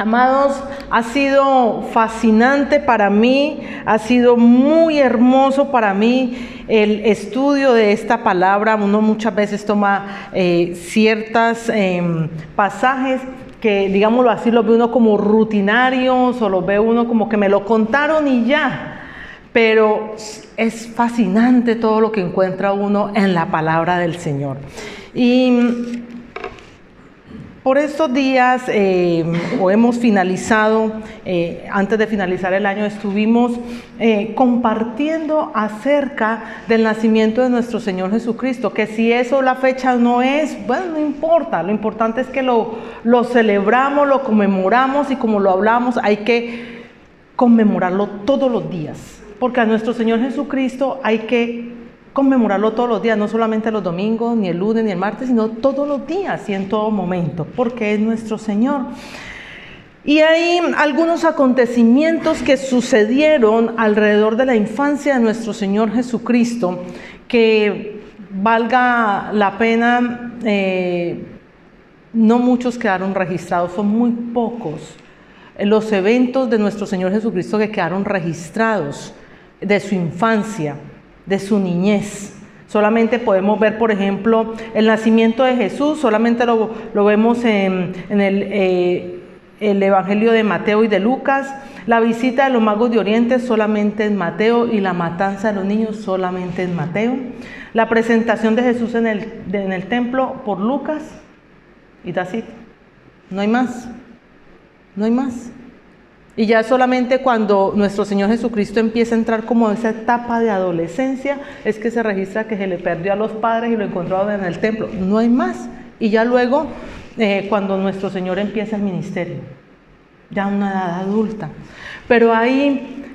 Amados, ha sido fascinante para mí, ha sido muy hermoso para mí el estudio de esta palabra. Uno muchas veces toma ciertos pasajes que, digámoslo así, los ve uno como rutinarios o los ve uno como que me lo contaron y ya. Pero es fascinante todo lo que encuentra uno en la palabra del Señor. Y por estos días, o hemos finalizado, antes de finalizar el año, estuvimos compartiendo acerca del nacimiento de nuestro Señor Jesucristo, que si eso la fecha no es, bueno, no importa, lo importante es que lo celebramos, lo conmemoramos, y como lo hablamos, hay que conmemorarlo todos los días, porque a nuestro Señor Jesucristo hay que conmemorarlo todos los días, no solamente los domingos, ni el lunes, ni el martes, sino todos los días y en todo momento, porque es nuestro Señor. Y hay algunos acontecimientos que sucedieron alrededor de la infancia de nuestro Señor Jesucristo, que valga la pena, no muchos quedaron registrados, son muy pocos los eventos de nuestro Señor Jesucristo que quedaron registrados de su infancia, de su niñez. Solamente podemos ver, por ejemplo, el nacimiento de Jesús, solamente lo vemos en el Evangelio de Mateo y de Lucas. La visita de los magos de Oriente solamente en Mateo, y la matanza de los niños solamente en Mateo. La presentación de Jesús en el templo por Lucas, y así, no hay más, no hay más. Y ya solamente cuando nuestro Señor Jesucristo empieza a entrar como esa etapa de adolescencia, es que se registra que se le perdió a los padres y lo encontraron en el templo. No hay más. Y ya luego, cuando nuestro Señor empieza el ministerio, ya una edad adulta. Pero hay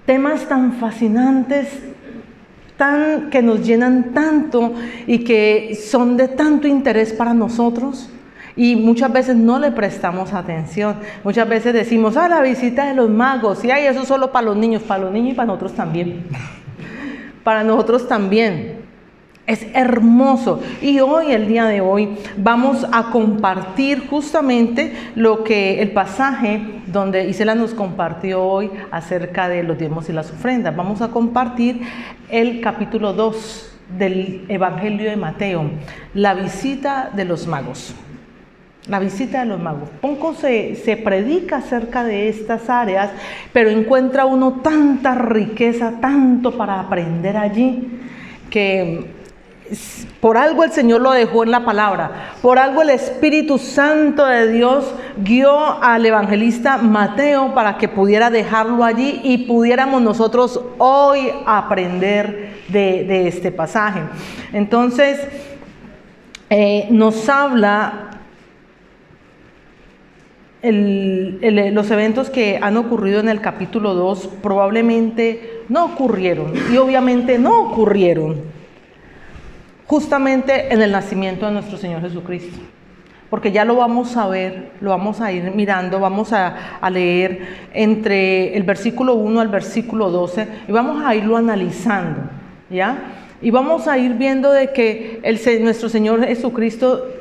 temas tan fascinantes, que nos llenan tanto y que son de tanto interés para nosotros. Y muchas veces no le prestamos atención. Muchas veces decimos, la visita de los magos, y eso es solo para los niños y para nosotros también. Para nosotros también. Es hermoso. Y hoy, el día de hoy, vamos a compartir justamente el pasaje donde Isela nos compartió hoy acerca de los diezmos y las ofrendas. Vamos a compartir el capítulo 2 del Evangelio de Mateo, la visita de los magos. La visita de los magos. Poco se predica acerca de estas áreas, pero encuentra uno tanta riqueza, tanto para aprender allí, que por algo el Señor lo dejó en la palabra, por algo el Espíritu Santo de Dios guió al evangelista Mateo para que pudiera dejarlo allí y pudiéramos nosotros hoy aprender de este pasaje. Entonces, nos habla los eventos que han ocurrido en el capítulo 2 probablemente no ocurrieron, y obviamente no ocurrieron justamente en el nacimiento de nuestro Señor Jesucristo, porque ya lo vamos a ver, lo vamos a ir mirando, vamos a leer entre el versículo 1 al versículo 12 y vamos a irlo analizando, ¿ya? Y vamos a ir viendo de que nuestro Señor Jesucristo,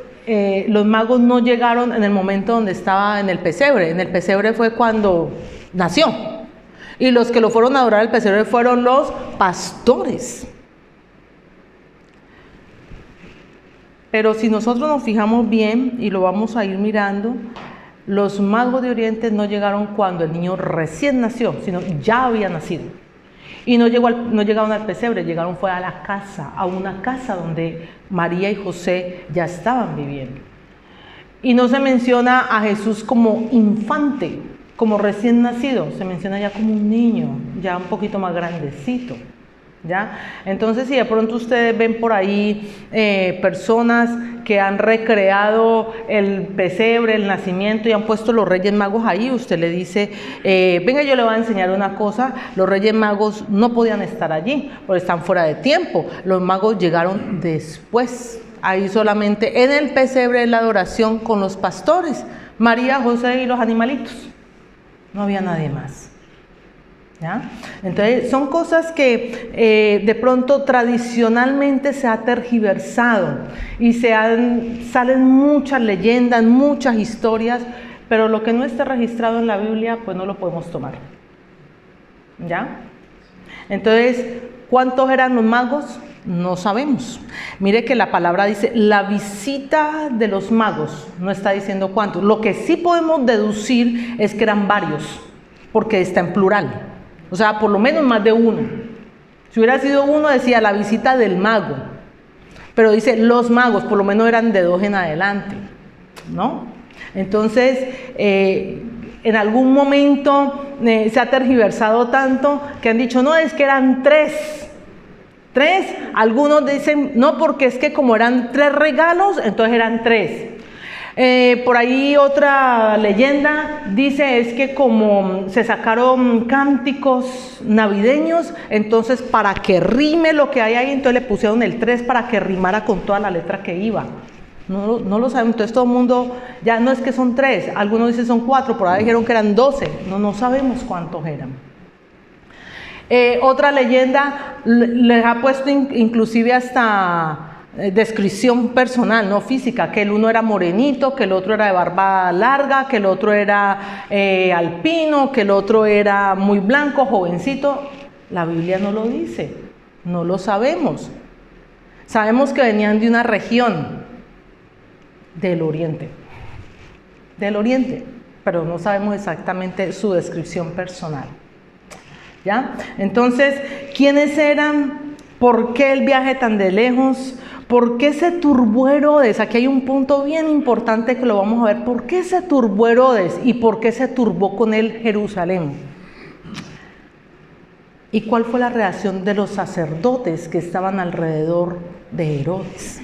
los magos no llegaron en el momento donde estaba en el pesebre. En el pesebre fue cuando nació, y los que lo fueron a adorar al pesebre fueron los pastores. Pero si nosotros nos fijamos bien, y lo vamos a ir mirando, los magos de Oriente no llegaron cuando el niño recién nació, sino ya había nacido. Y no llegaron al pesebre, llegaron fue a la casa, a una casa donde María y José ya estaban viviendo. Y no se menciona a Jesús como infante, como recién nacido, se menciona ya como un niño, ya un poquito más grandecito, ¿ya? Entonces, si de pronto ustedes ven por ahí personas que han recreado el pesebre, el nacimiento, y han puesto los Reyes Magos ahí, usted le dice, venga, yo le voy a enseñar una cosa: los Reyes Magos no podían estar allí, porque están fuera de tiempo. Los magos llegaron después, ahí solamente en el pesebre, la adoración con los pastores, María, José y los animalitos, no había nadie más. ¿Ya? Entonces son cosas que de pronto tradicionalmente se ha tergiversado y salen muchas leyendas, muchas historias, pero lo que no esté registrado en la Biblia, pues no lo podemos tomar. ¿Ya? Entonces, ¿cuántos eran los magos? No sabemos. Mire que la palabra dice, la visita de los magos, no está diciendo cuántos. Lo que sí podemos deducir es que eran varios, porque está en plural. O sea, por lo menos más de uno. Si hubiera sido uno, decía la visita del mago. Pero dice los magos, por lo menos eran de 2 en adelante, ¿no? Entonces, en algún momento se ha tergiversado tanto que han dicho, no, es que eran 3. Algunos dicen, no, porque es que como eran 3 regalos, entonces eran 3. Por ahí otra leyenda dice es que como se sacaron cánticos navideños, entonces para que rime lo que hay ahí, entonces le pusieron el 3 para que rimara con toda la letra que iba. No lo sabemos, entonces todo el mundo, ya no es que son 3, algunos dicen son 4, por ahí dijeron que eran 12, no sabemos cuántos eran. Otra leyenda les ha puesto inclusive hasta descripción personal, no física, que el uno era morenito, que el otro era de barba larga, que el otro era alpino, que el otro era muy blanco, jovencito. La Biblia no lo dice, no lo sabemos. Sabemos que venían de una región del oriente, pero no sabemos exactamente su descripción personal. ¿Ya? Entonces, ¿quiénes eran? ¿Por qué el viaje tan de lejos? ¿Por qué se turbó Herodes? Aquí hay un punto bien importante que lo vamos a ver. ¿Por qué se turbó Herodes? ¿Y por qué se turbó con él Jerusalén? ¿Y cuál fue la reacción de los sacerdotes que estaban alrededor de Herodes?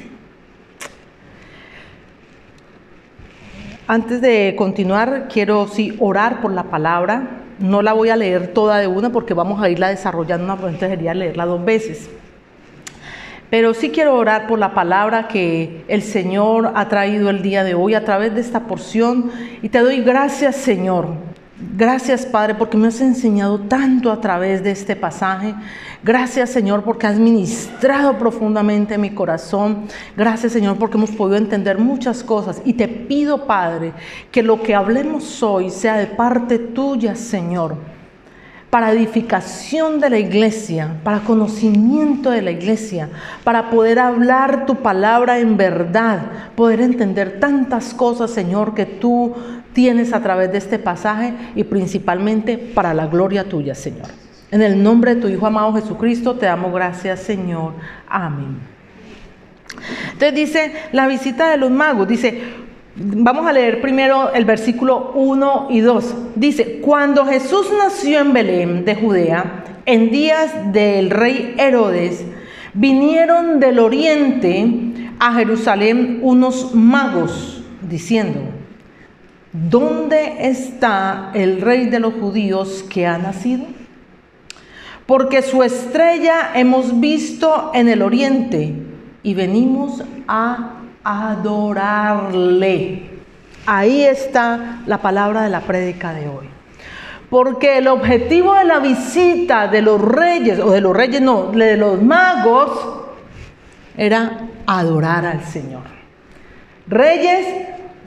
Antes de continuar, quiero orar por la palabra. No la voy a leer toda de una porque vamos a irla desarrollando, entonces sería leerla 2 veces. Pero sí quiero orar por la palabra que el Señor ha traído el día de hoy a través de esta porción. Y te doy gracias, Señor. Gracias, Padre, porque me has enseñado tanto a través de este pasaje. Gracias, Señor, porque has ministrado profundamente mi corazón. Gracias, Señor, porque hemos podido entender muchas cosas. Y te pido, Padre, que lo que hablemos hoy sea de parte tuya, Señor, para edificación de la iglesia, para conocimiento de la iglesia, para poder hablar tu palabra en verdad, poder entender tantas cosas, Señor, que tú tienes a través de este pasaje y principalmente para la gloria tuya, Señor. En el nombre de tu Hijo amado Jesucristo te damos gracias, Señor. Amén. Entonces dice, la visita de los magos, dice, vamos a leer primero el versículo 1 y 2. Dice, cuando Jesús nació en Belén de Judea, en días del rey Herodes, vinieron del oriente a Jerusalén unos magos, diciendo, ¿dónde está el rey de los judíos que ha nacido? Porque su estrella hemos visto en el oriente y venimos a adorarle. Ahí está la palabra de la prédica de hoy. Porque el objetivo de la visita de los reyes, de los magos, era adorar al Señor. Reyes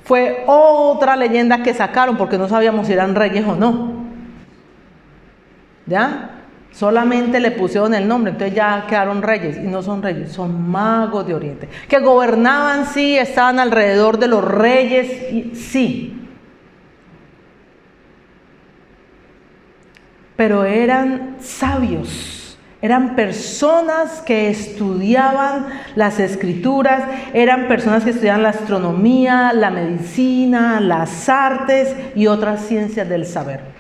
fue otra leyenda que sacaron porque no sabíamos si eran reyes o no. ¿Ya? Solamente le pusieron el nombre, entonces ya quedaron reyes, y no son reyes, son magos de Oriente, que gobernaban, sí, estaban alrededor de los reyes, sí, pero eran sabios, eran personas que estudiaban las escrituras, eran personas que estudiaban la astronomía, la medicina, las artes y otras ciencias del saber.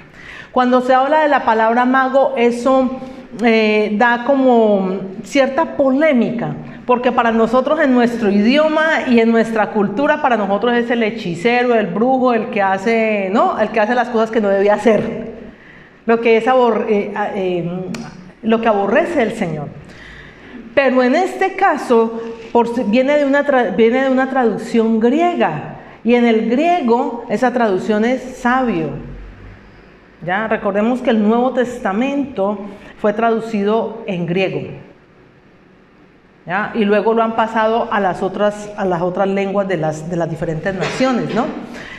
Cuando se habla de la palabra mago, eso da como cierta polémica, porque para nosotros en nuestro idioma y en nuestra cultura, para nosotros es el hechicero, el brujo, el que hace, ¿no? El que hace las cosas que no debía hacer, lo que aborrece el Señor. Pero en este caso viene de una traducción griega, y en el griego esa traducción es sabio. Ya recordemos que el Nuevo Testamento fue traducido en griego, ¿ya? Y luego lo han pasado a las otras lenguas de las diferentes naciones, ¿no?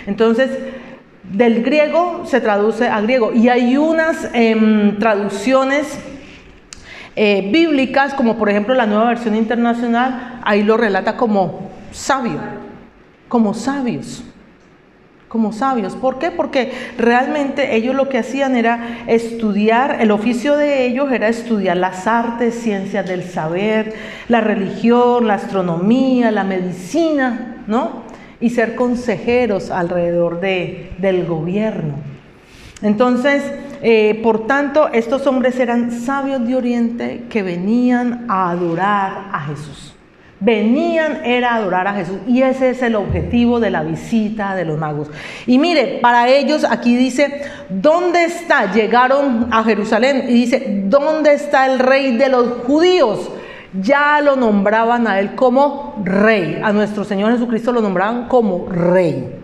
Entonces, Del griego se traduce a griego, y hay unas traducciones bíblicas, como por ejemplo la Nueva Versión Internacional, ahí lo relata como sabio, como sabios. Como sabios. ¿Por qué? Porque realmente ellos lo que hacían era estudiar, el oficio de ellos era estudiar las artes, ciencias del saber, la religión, la astronomía, la medicina, ¿no? Y ser consejeros alrededor del gobierno. Entonces, por tanto, estos hombres eran sabios de Oriente que venían a adorar a Jesús. Venían era a adorar a Jesús, y ese es el objetivo de la visita de los magos. Y mire, para ellos aquí dice, ¿dónde está? Llegaron a Jerusalén y dice, ¿dónde está el rey de los judíos? Ya lo nombraban a él como rey, a nuestro Señor Jesucristo lo nombraban como rey,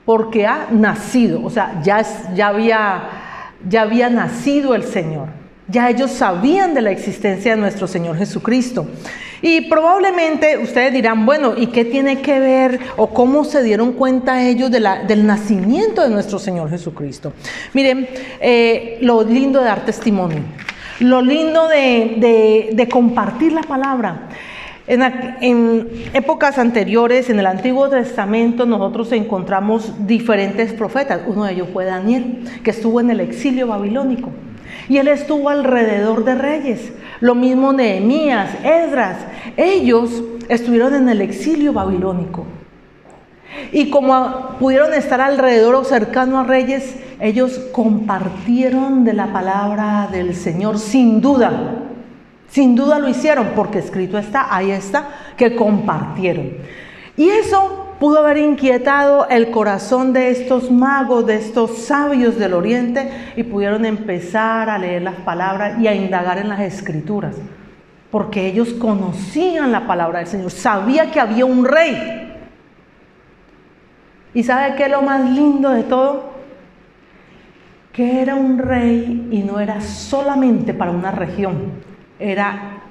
porque ha nacido, o sea, ya había nacido el Señor. Ya ellos sabían de la existencia de nuestro Señor Jesucristo. Y probablemente ustedes dirán, bueno, ¿y qué tiene que ver o cómo se dieron cuenta ellos del nacimiento de nuestro Señor Jesucristo? Miren, lo lindo de dar testimonio, lo lindo de compartir la palabra. En épocas anteriores, en el Antiguo Testamento, nosotros encontramos diferentes profetas. Uno de ellos fue Daniel, que estuvo en el exilio babilónico. Y él estuvo alrededor de reyes. Lo mismo Nehemías, Esdras. Ellos estuvieron en el exilio babilónico. Y como pudieron estar alrededor o cercano a reyes, ellos compartieron de la palabra del Señor, sin duda. Sin duda lo hicieron, porque escrito está, ahí está, que compartieron. Y eso pudo haber inquietado el corazón de estos magos, de estos sabios del Oriente, y pudieron empezar a leer las palabras y a indagar en las Escrituras, porque ellos conocían la palabra del Señor, sabía que había un rey. ¿Y sabe qué es lo más lindo de todo? Que era un rey y no era solamente para una región, era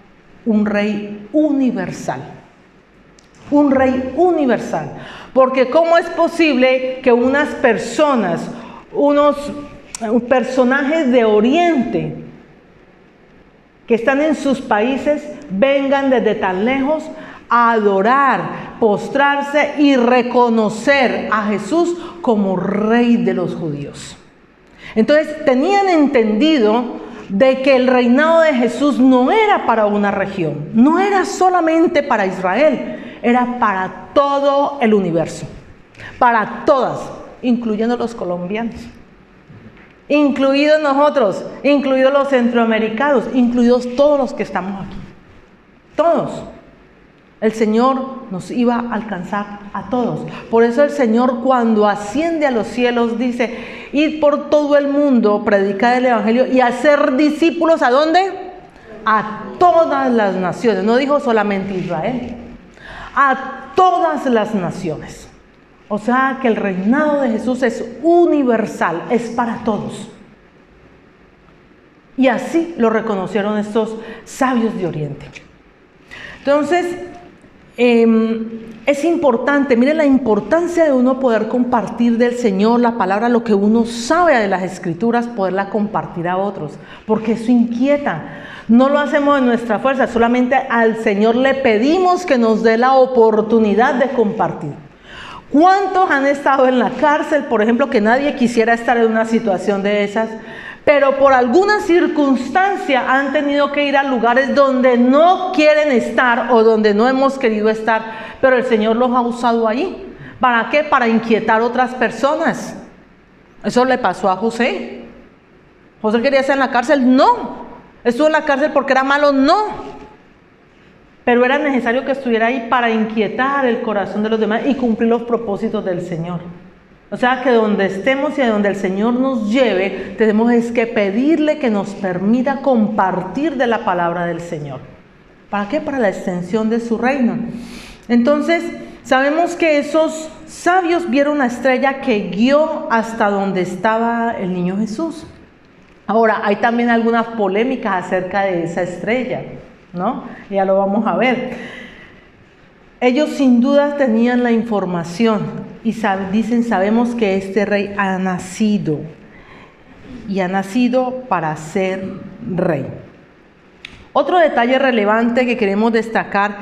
un rey universal. Un rey universal, porque ¿cómo es posible que unas personas, unos personajes de Oriente que están en sus países vengan desde tan lejos a adorar, postrarse y reconocer a Jesús como rey de los judíos? Entonces tenían entendido de que el reinado de Jesús no era para una región, no era solamente para Israel, era para todo el universo, para todas, incluyendo los colombianos, incluidos nosotros, incluidos los centroamericanos, incluidos todos los que estamos aquí, todos. El Señor nos iba a alcanzar a todos. Por eso el Señor, cuando asciende a los cielos, dice: id por todo el mundo, predicar el evangelio y hacer discípulos. ¿A dónde? A todas las naciones. No dijo solamente Israel, a todas las naciones. O sea que el reinado de Jesús es universal, es para todos. Y así lo reconocieron estos sabios de Oriente. Entonces, es importante, mire la importancia de uno poder compartir del Señor la palabra, lo que uno sabe de las Escrituras, poderla compartir a otros, porque eso inquieta. No lo hacemos de nuestra fuerza, solamente al Señor le pedimos que nos dé la oportunidad de compartir. ¿Cuántos han estado en la cárcel, por ejemplo, que nadie quisiera estar en una situación de esas, pero por alguna circunstancia han tenido que ir a lugares donde no quieren estar o donde no hemos querido estar, pero el Señor los ha usado ahí? ¿Para qué? Para inquietar a otras personas. Eso le pasó a José. ¿José quería estar en la cárcel? No. ¿Estuvo en la cárcel porque era malo? No. Pero era necesario que estuviera ahí para inquietar el corazón de los demás y cumplir los propósitos del Señor. O sea que donde estemos y a donde el Señor nos lleve, tenemos es que pedirle que nos permita compartir de la palabra del Señor. ¿Para qué? Para la extensión de su reino. Entonces, sabemos que esos sabios vieron la estrella que guió hasta donde estaba el niño Jesús. Ahora, hay también algunas polémicas acerca de esa estrella, ¿no? Ya lo vamos a ver. Ellos sin duda tenían la información y dicen, sabemos que este rey ha nacido y ha nacido para ser rey. Otro detalle relevante que queremos destacar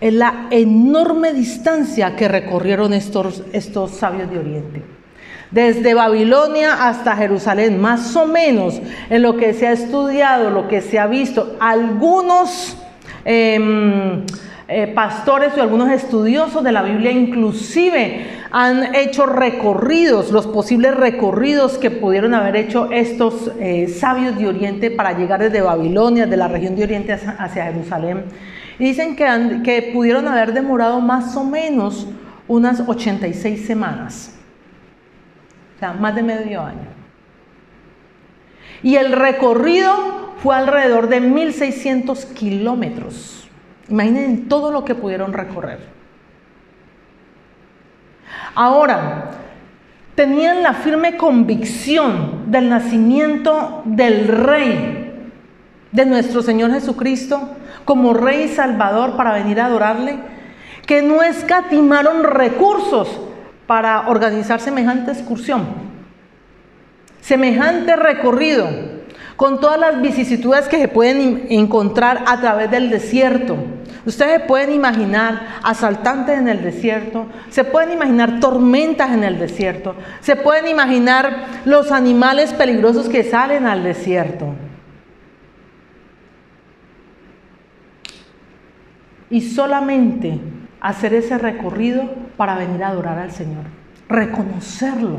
es la enorme distancia que recorrieron estos sabios de Oriente. Desde Babilonia hasta Jerusalén, más o menos, en lo que se ha estudiado, lo que se ha visto, algunos pastores y algunos estudiosos de la Biblia inclusive han hecho recorridos, los posibles recorridos que pudieron haber hecho estos sabios de Oriente para llegar desde Babilonia, de la región de Oriente hacia Jerusalén. Y dicen que pudieron haber demorado más o menos unas 86 semanas, o sea, más de medio año. Y el recorrido fue alrededor de 1.600 kilómetros. Imaginen todo lo que pudieron recorrer. Ahora, tenían la firme convicción del nacimiento del Rey, de nuestro Señor Jesucristo, como Rey y Salvador para venir a adorarle, que no escatimaron recursos para organizar semejante excursión, semejante recorrido, con todas las vicisitudes que se pueden encontrar a través del desierto. Ustedes pueden imaginar asaltantes en el desierto, se pueden imaginar tormentas en el desierto, se pueden imaginar los animales peligrosos que salen al desierto. Y solamente hacer ese recorrido para venir a adorar al Señor, reconocerlo.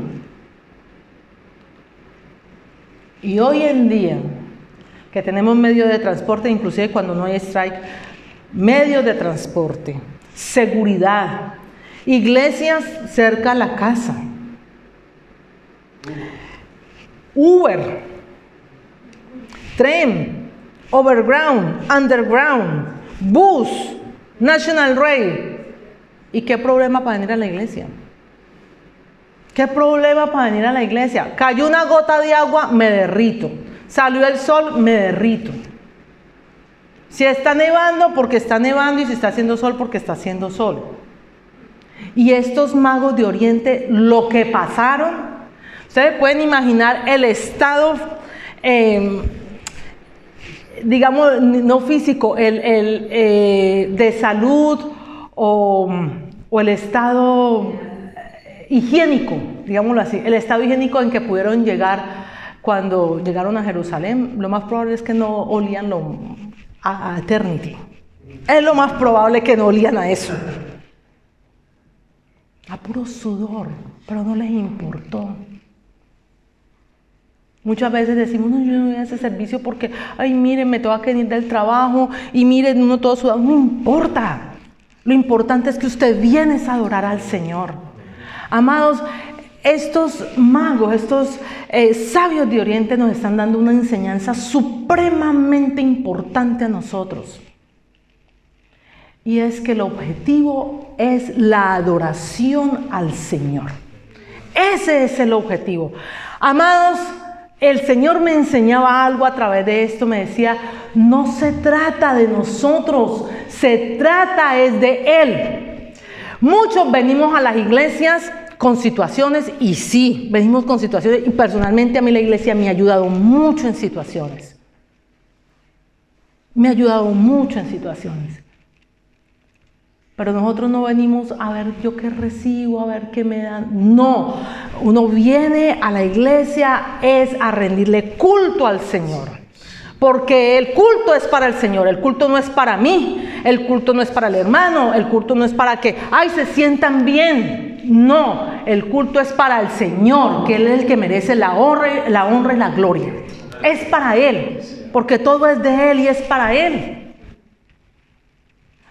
Y hoy en día, que tenemos medios de transporte, inclusive cuando no hay strike, medios de transporte, seguridad, iglesias cerca a la casa, Uber, tren, overground, underground, bus, National Rail. ¿Y qué problema para venir a la iglesia? ¿Qué problema para venir a la iglesia? Cayó una gota de agua, me derrito. Salió el sol, me derrito. Si está nevando, porque está nevando, y si está haciendo sol, porque está haciendo sol. Y estos magos de Oriente, lo que pasaron, ustedes pueden imaginar el estado, digamos, no físico, de salud o el estado higiénico, digámoslo así, el estado higiénico en que pudieron llegar cuando llegaron a Jerusalén. Lo más probable es que no olían a Eternity. Es lo más probable que no olían a eso. A puro sudor, pero no les importó. Muchas veces decimos, no, yo no voy a ese servicio porque, ay, miren, me tengo que ir del trabajo y miren, uno todo sudado. No importa. Lo importante es que usted viene a adorar al Señor. Amados, estos magos, estos sabios de Oriente nos están dando una enseñanza supremamente importante a nosotros. Y es que el objetivo es la adoración al Señor. Ese es el objetivo. Amados, el Señor me enseñaba algo a través de esto, me decía, no se trata de nosotros, se trata es de Él. Muchos venimos a las iglesias con situaciones, y sí, venimos con situaciones, y personalmente a mí la iglesia me ha ayudado mucho en situaciones. Me ha ayudado mucho en situaciones. Pero nosotros no venimos a ver yo qué recibo, a ver qué me dan. No, uno viene a la iglesia es a rendirle culto al Señor. Porque el culto es para el Señor, el culto no es para mí, el culto no es para el hermano, el culto no es para que, ay, se sientan bien. No, el culto es para el Señor, que Él es el que merece la honra y la gloria. Es para Él, porque todo es de Él y es para Él.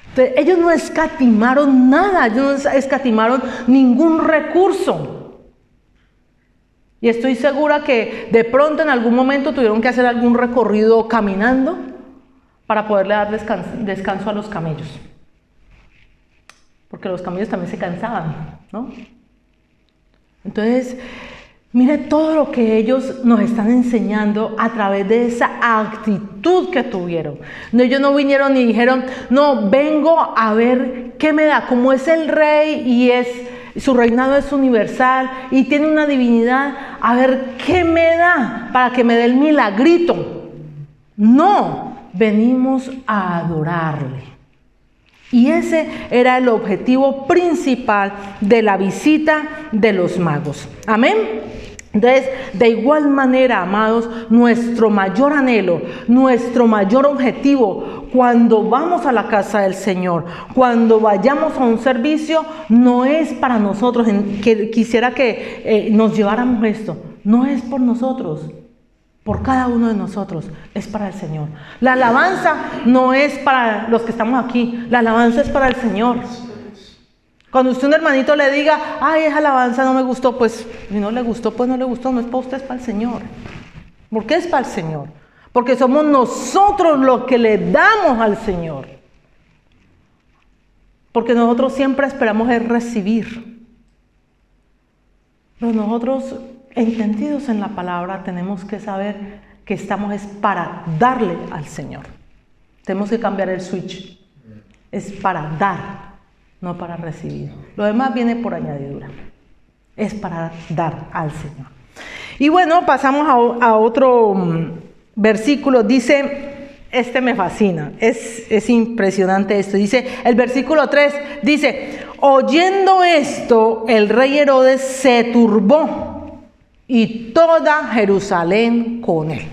Entonces, ellos no escatimaron nada, ellos no escatimaron ningún recurso. Y estoy segura que de pronto en algún momento tuvieron que hacer algún recorrido caminando para poderle dar descanso a los camellos. Porque los camellos también se cansaban, ¿no? Entonces, Mire todo lo que ellos nos están enseñando a través de esa actitud que tuvieron. No, ellos no vinieron y dijeron, no, vengo a ver qué me da. Como es el rey y su reinado es universal y tiene una divinidad, a ver qué me da para que me dé el milagrito. No, venimos a adorarle. Y ese era el objetivo principal de la visita de los magos. Amén. Entonces, de igual manera, amados, nuestro mayor anhelo, nuestro mayor objetivo, cuando vamos a la casa del Señor, cuando vayamos a un servicio, no es para nosotros. Quisiera que nos lleváramos esto. No es por nosotros, por cada uno de nosotros, es para el Señor. La alabanza no es para los que estamos aquí, la alabanza es para el Señor. Cuando usted un hermanito le diga, ay, esa alabanza no me gustó, pues si no le gustó, pues no le gustó, no es para usted, es para el Señor. ¿Por qué es para el Señor? Porque somos nosotros los que le damos al Señor. Porque nosotros siempre esperamos el recibir. Pero nosotros, entendidos en la palabra, tenemos que saber que estamos es para darle al Señor. Tenemos que cambiar el switch. Es para dar, no para recibir. Lo demás viene por añadidura. Es para dar al Señor. Y bueno, pasamos a otro versículo. Dice, este me fascina, es impresionante esto. Dice, el versículo 3, dice, oyendo esto, el rey Herodes se turbó y toda Jerusalén con él.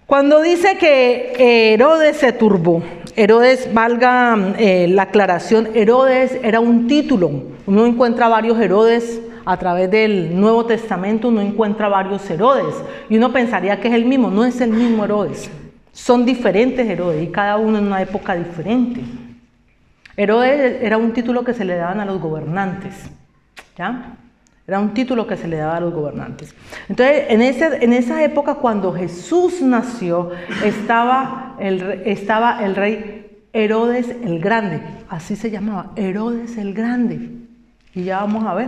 Cuando dice que Herodes se turbó, Herodes, valga la aclaración, Herodes era un título. Uno encuentra varios Herodes a través del Nuevo Testamento, uno encuentra varios Herodes. Y uno pensaría que es el mismo, no es el mismo Herodes. Son diferentes Herodes y cada uno en una época diferente. Herodes era un título que se le daban a los gobernantes, ¿ya? Era un título que se le daba a los gobernantes. Entonces, en esa época, cuando Jesús nació, estaba el rey Herodes el Grande. Así se llamaba, Herodes el Grande. Y ya vamos a ver.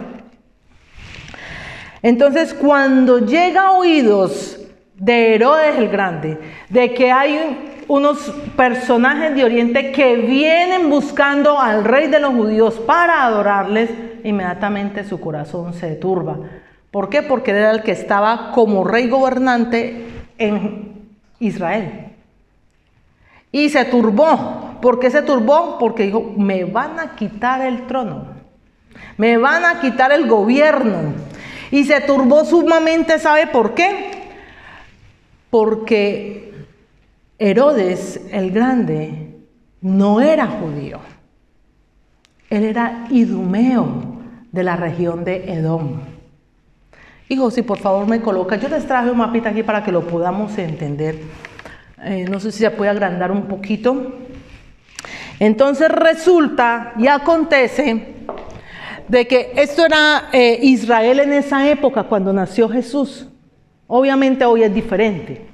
Entonces, cuando llega a oídos de Herodes el Grande, de que hay unos personajes de Oriente que vienen buscando al rey de los judíos para adorarles, inmediatamente su corazón se turba. ¿Por qué? Porque era el que estaba como rey gobernante en Israel. Y se turbó. ¿Por qué se turbó? Porque dijo, me van a quitar el trono, me van a quitar el gobierno. Y se turbó sumamente, ¿sabe por qué? Porque Herodes el Grande no era judío. Él era idumeo de la región de Edom. Hijo, si por favor me coloca, yo les traje un mapita aquí para que lo podamos entender. No sé si se puede agrandar un poquito. Entonces resulta y acontece de que esto era Israel en esa época cuando nació Jesús. Obviamente hoy es diferente.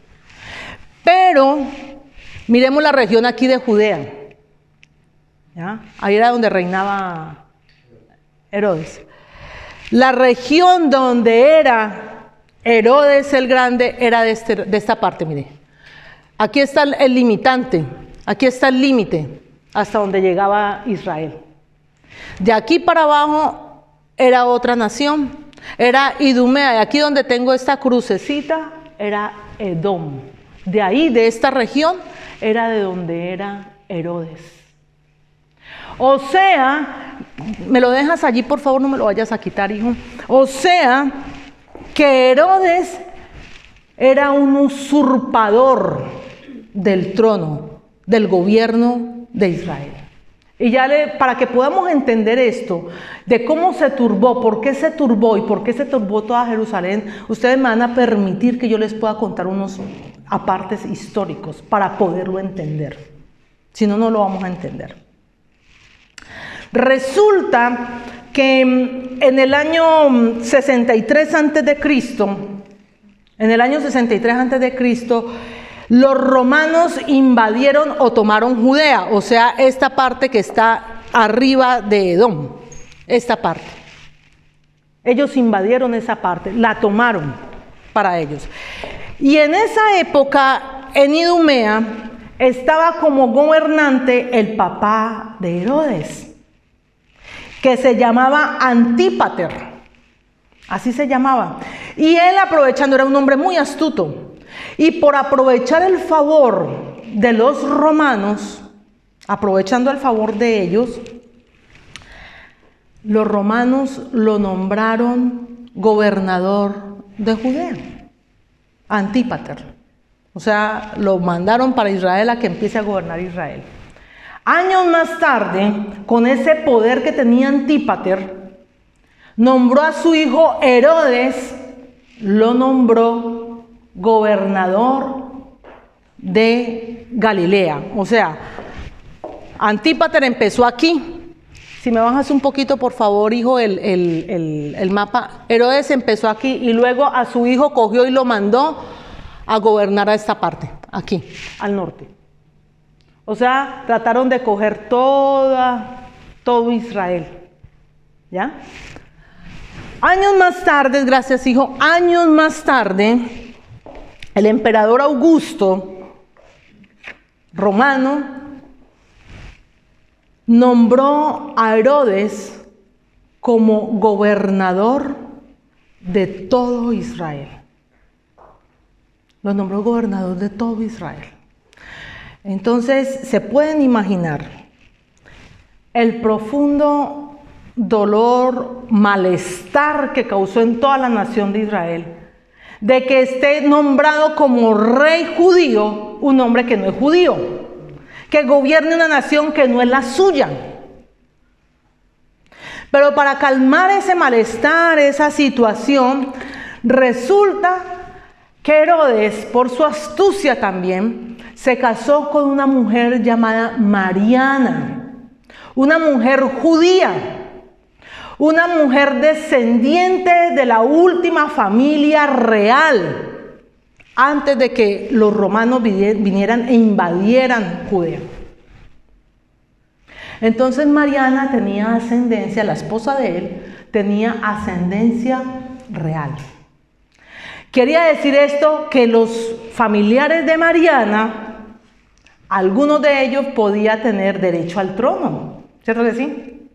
Pero miremos la región aquí de Judea. ¿Ya? Ahí era donde reinaba Herodes. La región donde era Herodes el Grande era de esta parte, mire. Aquí está el limitante, aquí está el límite hasta donde llegaba Israel. De aquí para abajo era otra nación, era Idumea, y aquí donde tengo esta crucecita era Edom. De ahí, de esta región, era de donde era Herodes. O sea, me lo dejas allí, por favor, no me lo vayas a quitar, hijo. O sea, que Herodes era un usurpador del trono, del gobierno de Israel. Y ya para que podamos entender esto, de cómo se turbó, por qué se turbó y por qué se turbó toda Jerusalén, ustedes me van a permitir que yo les pueda contar unos apartes históricos para poderlo entender. Si no, no lo vamos a entender. Resulta que en el año 63 a.C., los romanos invadieron o tomaron Judea, o sea, esta parte que está arriba de Edom, esta parte. Ellos invadieron esa parte, la tomaron para ellos. Y en esa época, en Idumea, estaba como gobernante el papá de Herodes, que se llamaba Antípater, así se llamaba. Y él, aprovechando, era un hombre muy astuto, y por aprovechar el favor de los romanos, aprovechando el favor de ellos, los romanos lo nombraron gobernador de Judea, Antípater. O sea, lo mandaron para Israel a que empiece a gobernar Israel. Años más tarde, con ese poder que tenía Antípater, nombró a su hijo Herodes, lo nombró gobernador de Galilea. O sea, Antípater empezó aquí. Si me bajas un poquito, por favor, hijo, el mapa. Herodes empezó aquí y luego a su hijo cogió y lo mandó a gobernar a esta parte, aquí, al norte. O sea, trataron de coger todo Israel. ¿Ya? Años más tarde, gracias, hijo, años más tarde, el emperador Augusto, romano, nombró a Herodes como gobernador de todo Israel. Lo nombró gobernador de todo Israel. Entonces, se pueden imaginar el profundo dolor, malestar que causó en toda la nación de Israel, de que esté nombrado como rey judío un hombre que no es judío, que gobierne una nación que no es la suya. Pero para calmar ese malestar, esa situación, resulta que Herodes, por su astucia también, se casó con una mujer llamada Mariana, una mujer judía, una mujer descendiente de la última familia real, antes de que los romanos vinieran e invadieran Judea. Entonces Mariana tenía ascendencia, la esposa de él, tenía ascendencia real. Quería decir esto, que los familiares de Mariana, algunos de ellos podían tener derecho al trono, ¿cierto que sí?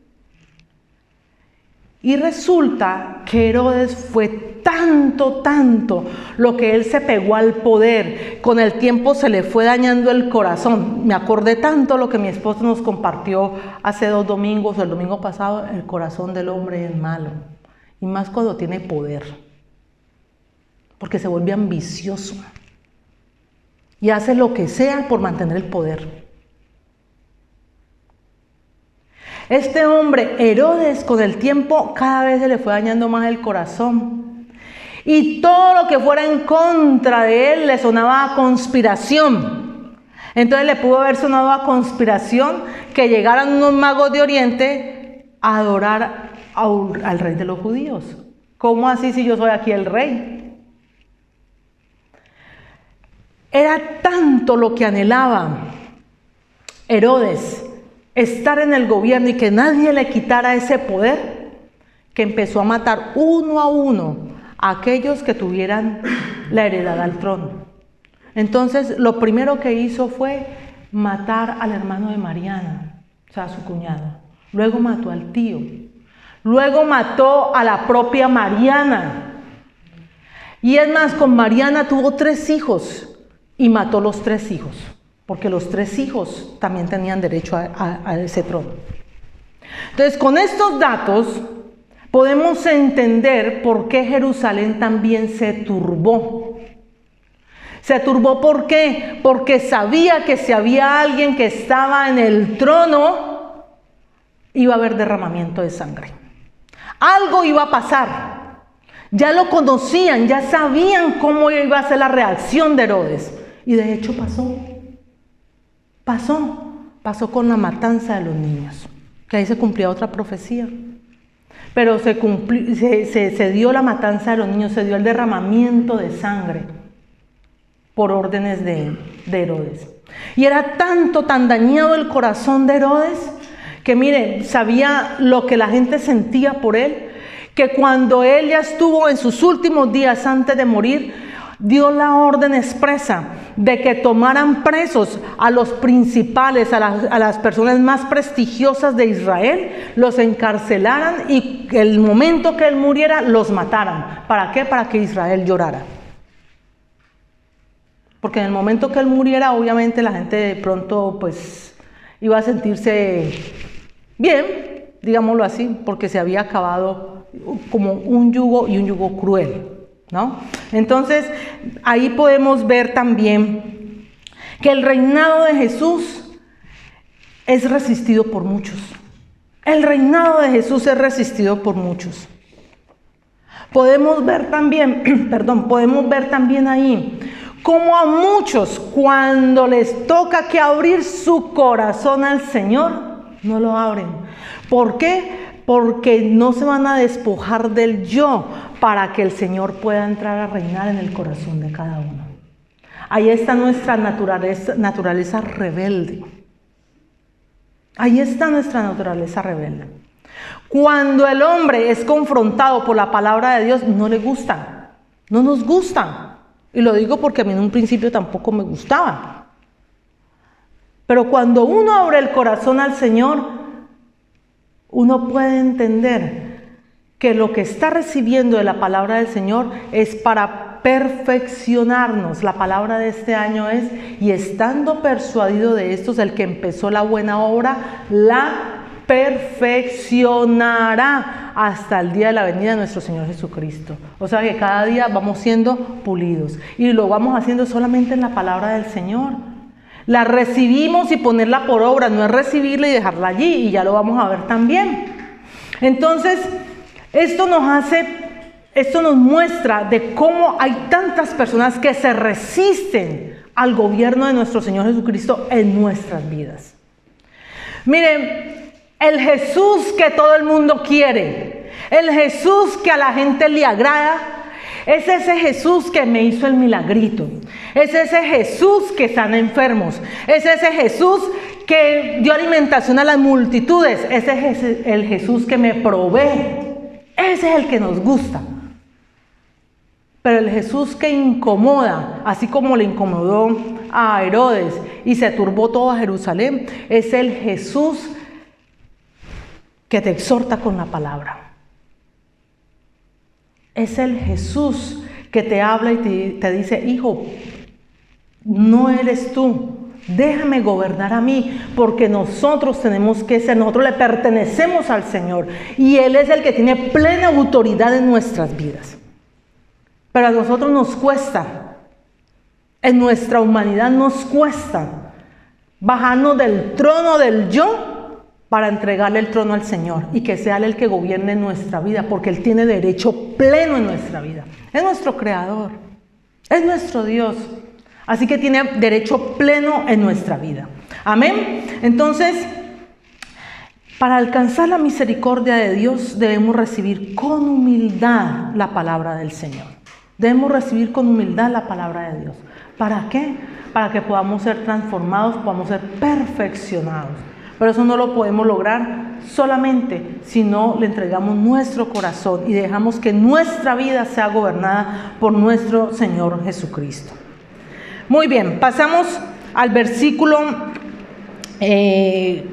Y resulta que Herodes fue tanto lo que él se pegó al poder, con el tiempo se le fue dañando el corazón. Me acordé tanto lo que mi esposo nos compartió hace 2 domingos, el domingo pasado, el corazón del hombre es malo, y más cuando tiene poder, porque se vuelve ambicioso y hace lo que sea por mantener el poder. Este hombre, Herodes, con el tiempo cada vez se le fue dañando más el corazón. Y todo lo que fuera en contra de él le sonaba a conspiración. Entonces le pudo haber sonado a conspiración que llegaran unos magos de Oriente a adorar al rey de los judíos. ¿Cómo así si yo soy aquí el rey? Era tanto lo que anhelaba Herodes, estar en el gobierno y que nadie le quitara ese poder, que empezó a matar uno a uno a aquellos que tuvieran la heredad al trono. Entonces lo primero que hizo fue matar al hermano de Mariana, o sea, a su cuñado. Luego mató al tío. Luego mató a la propia Mariana. Y es más, con Mariana tuvo 3 hijos y mató los 3 hijos. Porque los 3 hijos también tenían derecho a ese trono. Entonces, con estos datos podemos entender por qué Jerusalén también se turbó. Se turbó, ¿por qué? Porque sabía que si había alguien que estaba en el trono, iba a haber derramamiento de sangre. Algo iba a pasar. Ya lo conocían, ya sabían cómo iba a ser la reacción de Herodes. Y de hecho pasó. Pasó con la matanza de los niños, que ahí se cumplía otra profecía. Pero se dio la matanza de los niños, se dio el derramamiento de sangre por órdenes de Herodes. Y era tan dañado el corazón de Herodes, que mire, sabía lo que la gente sentía por él, que cuando él ya estuvo en sus últimos días antes de morir, dio la orden expresa de que tomaran presos a los principales, a las personas más prestigiosas de Israel, los encarcelaran y el momento que él muriera los mataran. ¿Para qué? Para que Israel llorara. Porque en el momento que él muriera, obviamente la gente de pronto pues iba a sentirse bien, digámoslo así, porque se había acabado como un yugo y un yugo cruel, ¿no? Entonces, ahí podemos ver también que el reinado de Jesús es resistido por muchos. El reinado de Jesús es resistido por muchos. Podemos ver también, podemos ver también ahí cómo a muchos cuando les toca que abrir su corazón al Señor, no lo abren. ¿Por qué? Porque no se van a despojar del yo para que el Señor pueda entrar a reinar en el corazón de cada uno. Ahí está nuestra naturaleza rebelde. Ahí está nuestra naturaleza rebelde. Cuando el hombre es confrontado por la palabra de Dios, no le gusta, no nos gusta. Y lo digo porque a mí en un principio tampoco me gustaba. Pero cuando uno abre el corazón al Señor, uno puede entender que lo que está recibiendo de la palabra del Señor es para perfeccionarnos. La palabra de este año es: y estando persuadido de esto, el que empezó la buena obra, la perfeccionará hasta el día de la venida de nuestro Señor Jesucristo. O sea que cada día vamos siendo pulidos y lo vamos haciendo solamente en la palabra del Señor. La recibimos y ponerla por obra, no es recibirla y dejarla allí, y ya lo vamos a ver también. Entonces, esto nos muestra de cómo hay tantas personas que se resisten al gobierno de nuestro Señor Jesucristo en nuestras vidas. Miren, el Jesús que todo el mundo quiere, el Jesús que a la gente le agrada, es ese Jesús que me hizo el milagrito, es ese Jesús que sana enfermos, es ese Jesús que dio alimentación a las multitudes, ese es el Jesús que me provee, ese es el que nos gusta. Pero el Jesús que incomoda, así como le incomodó a Herodes y se turbó toda Jerusalén, es el Jesús que te exhorta con la palabra. Es el Jesús que te habla y te dice: hijo, no eres tú, déjame gobernar a mí, porque nosotros nosotros le pertenecemos al Señor y Él es el que tiene plena autoridad en nuestras vidas. Pero a nosotros nos cuesta, en nuestra humanidad nos cuesta bajarnos del trono del yo para entregarle el trono al Señor y que sea Él el que gobierne nuestra vida, porque Él tiene derecho pleno en nuestra vida. Es nuestro creador, es nuestro Dios, así que tiene derecho pleno en nuestra vida. Amén. Entonces, para alcanzar la misericordia de Dios debemos recibir con humildad la palabra del Señor. Debemos recibir con humildad la palabra de Dios. ¿Para qué? Para que podamos ser transformados, podamos ser perfeccionados. Pero eso no lo podemos lograr solamente si no le entregamos nuestro corazón y dejamos que nuestra vida sea gobernada por nuestro Señor Jesucristo. Muy bien, pasamos al versículo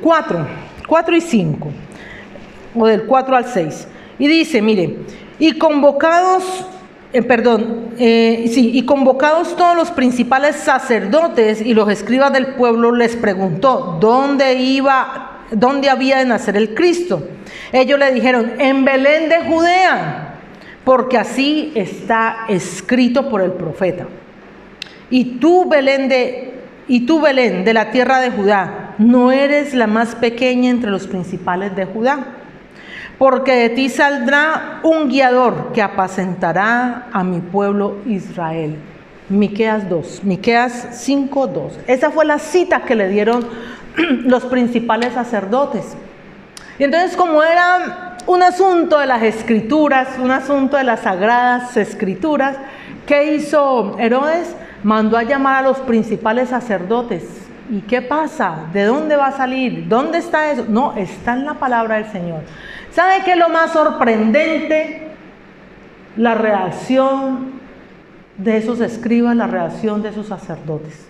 4 y 5, o del 4 al 6. Y dice, mire, y convocados todos los principales sacerdotes y los escribas del pueblo, les preguntó dónde había de nacer el Cristo. Ellos le dijeron: en Belén de Judea, porque así está escrito por el profeta. Y tú, Belén de la tierra de Judá, no eres la más pequeña entre los principales de Judá, porque de ti saldrá un guiador que apacentará a mi pueblo Israel. Miqueas 5:2. Esa fue la cita que le dieron los principales sacerdotes. Y entonces, como era un asunto de las escrituras, un asunto de las sagradas escrituras, ¿qué hizo Herodes? Mandó a llamar a los principales sacerdotes. ¿Y qué pasa? ¿De dónde va a salir? ¿Dónde está eso? No, está en la palabra del Señor. ¿Sabe qué es lo más sorprendente? La reacción de esos escribas, la reacción de esos sacerdotes.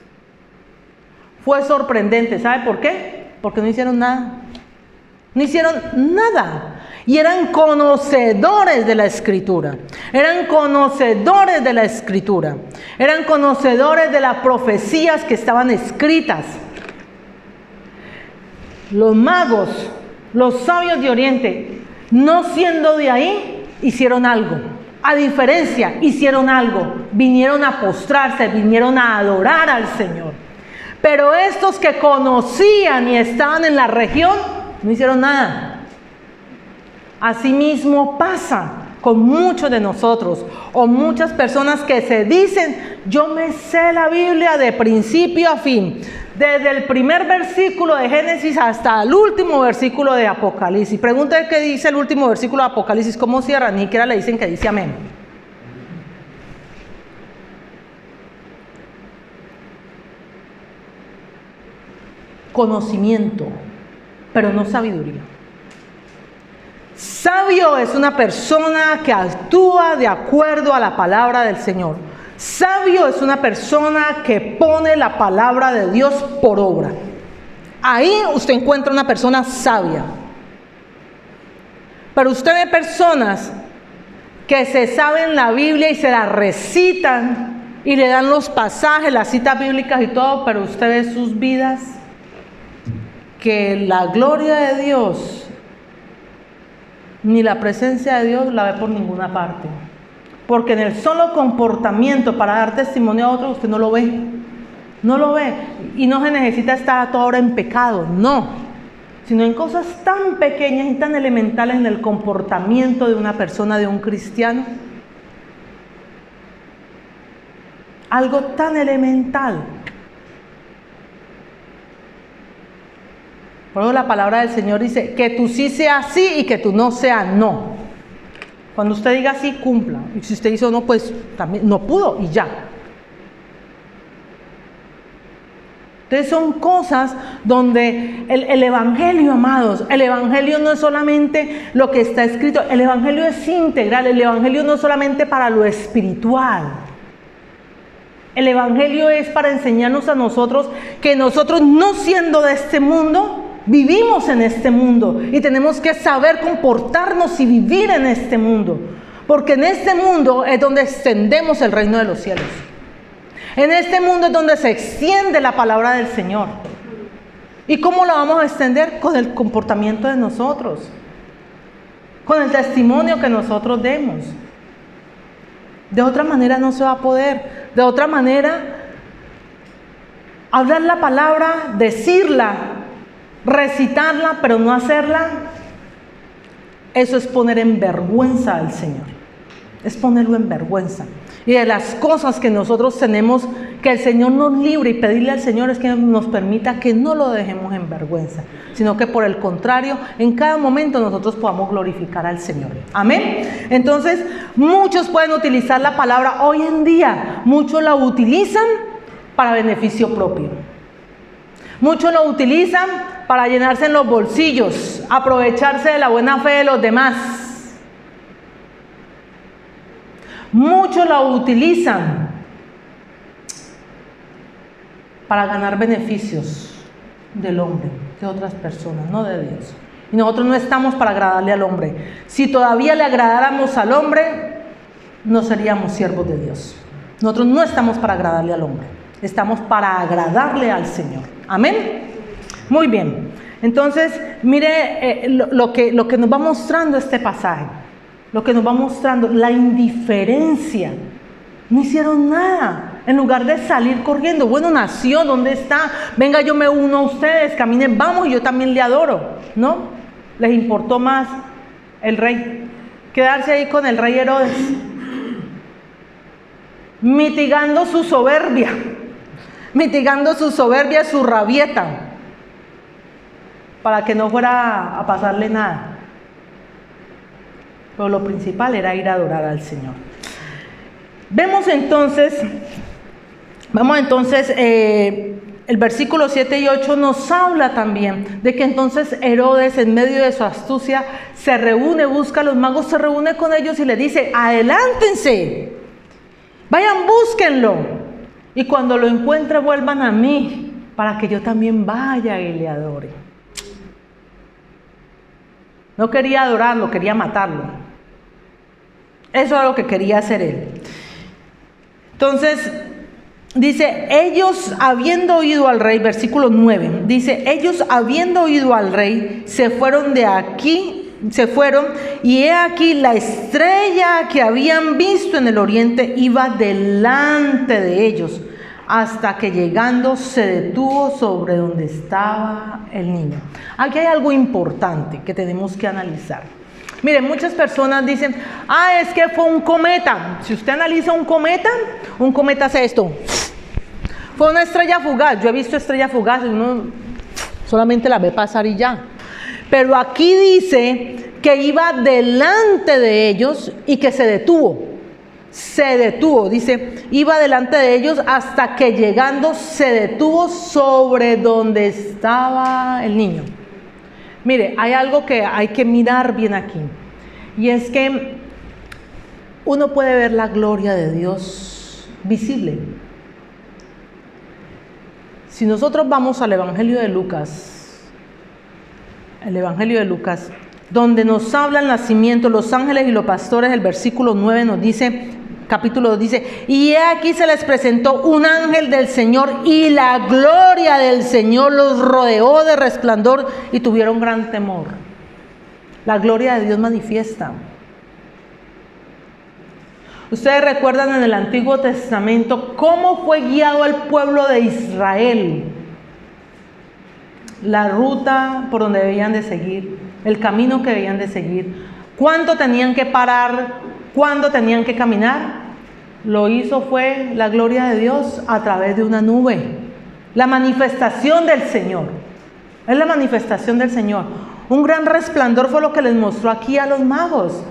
Fue sorprendente. ¿Sabe por qué? Porque no hicieron nada. No hicieron nada. Y eran conocedores de la Escritura. Eran conocedores de la Escritura. Eran conocedores de las profecías que estaban escritas. Los magos, los sabios de Oriente, no siendo de ahí, hicieron algo. A diferencia, hicieron algo. Vinieron a postrarse, vinieron a adorar al Señor. Pero estos que conocían y estaban en la región, no hicieron nada. Asimismo pasa con muchos de nosotros o muchas personas que se dicen: yo me sé la Biblia de principio a fin, desde el primer versículo de Génesis hasta el último versículo de Apocalipsis. Pregúntale qué dice el último versículo de Apocalipsis, cómo cierra, ni siquiera le dicen que dice amén. Conocimiento, pero no sabiduría. Sabio es una persona que actúa de acuerdo a la palabra del Señor. Sabio es una persona que pone la palabra de Dios por obra. Ahí usted encuentra una persona sabia. Pero usted ve personas que se saben la Biblia y se la recitan y le dan los pasajes, las citas bíblicas y todo, pero usted ve sus vidas que la gloria de Dios ni la presencia de Dios la ve por ninguna parte. Porque en el solo comportamiento para dar testimonio a otro, usted no lo ve. No lo ve. Y no se necesita estar a toda hora en pecado, no. Sino en cosas tan pequeñas y tan elementales en el comportamiento de una persona, de un cristiano. Algo tan elemental. Por eso la palabra del Señor dice que tú sí seas sí y que tú no seas no. Cuando usted diga sí, cumpla. Y si usted hizo no, pues también no pudo y ya. Entonces son cosas donde el Evangelio, amados, el Evangelio no es solamente lo que está escrito, el Evangelio es integral, el Evangelio no es solamente para lo espiritual. El Evangelio es para enseñarnos a nosotros que nosotros, no siendo de este mundo, vivimos en este mundo y tenemos que saber comportarnos y vivir en este mundo, porque en este mundo es donde extendemos el reino de los cielos. En este mundo es donde se extiende la palabra del Señor. ¿Y cómo la vamos a extender? Con el comportamiento de nosotros, con el testimonio que nosotros demos. De otra manera no se va a poder. De otra manera, hablar la palabra, decirla, recitarla, pero no hacerla, eso es poner en vergüenza al Señor. Es ponerlo en vergüenza. Y de las cosas que nosotros tenemos, que el Señor nos libre, y pedirle al Señor es que nos permita que no lo dejemos en vergüenza, sino que por el contrario, en cada momento nosotros podamos glorificar al Señor. Amén. Entonces, muchos pueden utilizar la palabra hoy en día, muchos la utilizan para beneficio propio. Muchos lo utilizan para llenarse en los bolsillos, aprovecharse de la buena fe de los demás. Muchos la utilizan para ganar beneficios del hombre, de otras personas, no de Dios. Y nosotros no estamos para agradarle al hombre. Si todavía le agradáramos al hombre, no seríamos siervos de Dios. Nosotros no estamos para agradarle al hombre, estamos para agradarle al Señor. Amén. Muy bien. Entonces, mire lo que nos va mostrando este pasaje. Lo que nos va mostrando, la indiferencia. No hicieron nada. En lugar de salir corriendo, bueno, nació, ¿dónde está? Venga, yo me uno a ustedes, caminen, vamos, y yo también le adoro. ¿No? Les importó más el rey. Quedarse ahí con el rey Herodes, mitigando su soberbia, su rabieta, para que no fuera a pasarle nada. Pero lo principal era ir a adorar al Señor. Vamos entonces el versículo 7 y 8 nos habla también de que entonces Herodes, en medio de su astucia, se reúne, busca a los magos, se reúne con ellos y le dice: adelántense, vayan, búsquenlo, y cuando lo encuentre vuelvan a mí, para que yo también vaya y le adore. No quería adorarlo, quería matarlo. Eso era lo que quería hacer él. Entonces, dice, ellos habiendo oído al rey, versículo 9, dice, ellos habiendo oído al rey, se fueron de aquí, y he aquí la estrella que habían visto en el oriente iba delante de ellos, hasta que llegando se detuvo sobre donde estaba el niño. Aquí hay algo importante que tenemos que analizar. Miren, muchas personas dicen: es que fue un cometa. Si usted analiza un cometa hace esto. Fue una estrella fugaz. Yo he visto estrellas fugaces, uno solamente la ve pasar y ya. Pero aquí dice que iba delante de ellos y que se detuvo. Se detuvo, dice, iba delante de ellos hasta que llegando se detuvo sobre donde estaba el niño. Mire, hay algo que hay que mirar bien aquí, y es que uno puede ver la gloria de Dios visible. Si nosotros vamos al Evangelio de Lucas, donde nos habla el nacimiento, los ángeles y los pastores, el versículo 9 nos dice, capítulo 2 dice: y he aquí se les presentó un ángel del Señor, y la gloria del Señor los rodeó de resplandor, y tuvieron gran temor. La gloria de Dios manifiesta. Ustedes recuerdan en el Antiguo Testamento cómo fue guiado el pueblo de Israel, la ruta por donde debían de seguir, el camino que debían de seguir, cuánto tenían que parar, cuándo tenían que caminar. Lo hizo fue la gloria de Dios a través de una nube, la manifestación del Señor. Es la manifestación del Señor. Un gran resplandor fue lo que les mostró aquí a los magos,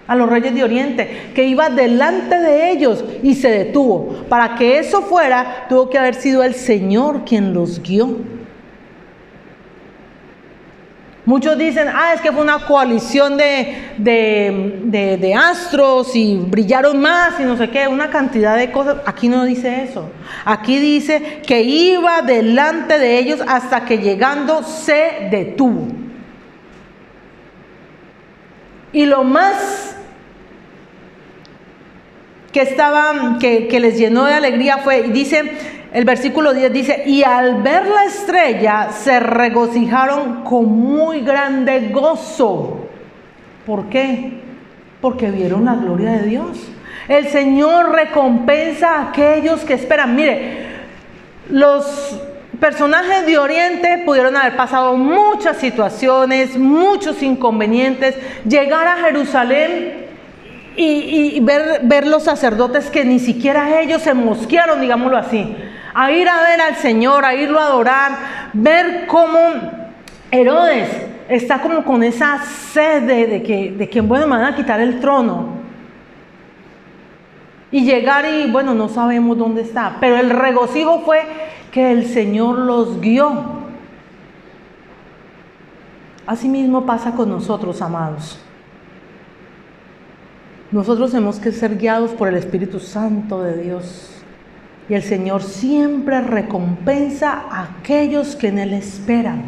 a los reyes de Oriente, que iba delante de ellos y se detuvo. Para que eso fuera, tuvo que haber sido el Señor quien los guió. Muchos dicen: es que fue una coalición de astros y brillaron más y no sé qué, una cantidad de cosas. Aquí no dice eso. Aquí dice que iba delante de ellos hasta que llegando se detuvo. Y lo más que les llenó de alegría fue, dice, el versículo 10 dice: y al ver la estrella se regocijaron con muy grande gozo. ¿Por qué? Porque vieron la gloria de Dios. El Señor recompensa a aquellos que esperan. Mire, los personajes de Oriente pudieron haber pasado muchas situaciones, muchos inconvenientes, llegar a Jerusalén y ver los sacerdotes que ni siquiera ellos se mosquearon, digámoslo así, a ir a ver al Señor, a irlo a adorar, ver cómo Herodes está como con esa sed de que bueno, me van a quitar el trono, y llegar y bueno, no sabemos dónde está, pero el regocijo fue que el Señor los guió. Así mismo pasa con nosotros, amados. Nosotros tenemos que ser guiados por el Espíritu Santo de Dios. Y el Señor siempre recompensa a aquellos que en Él esperan.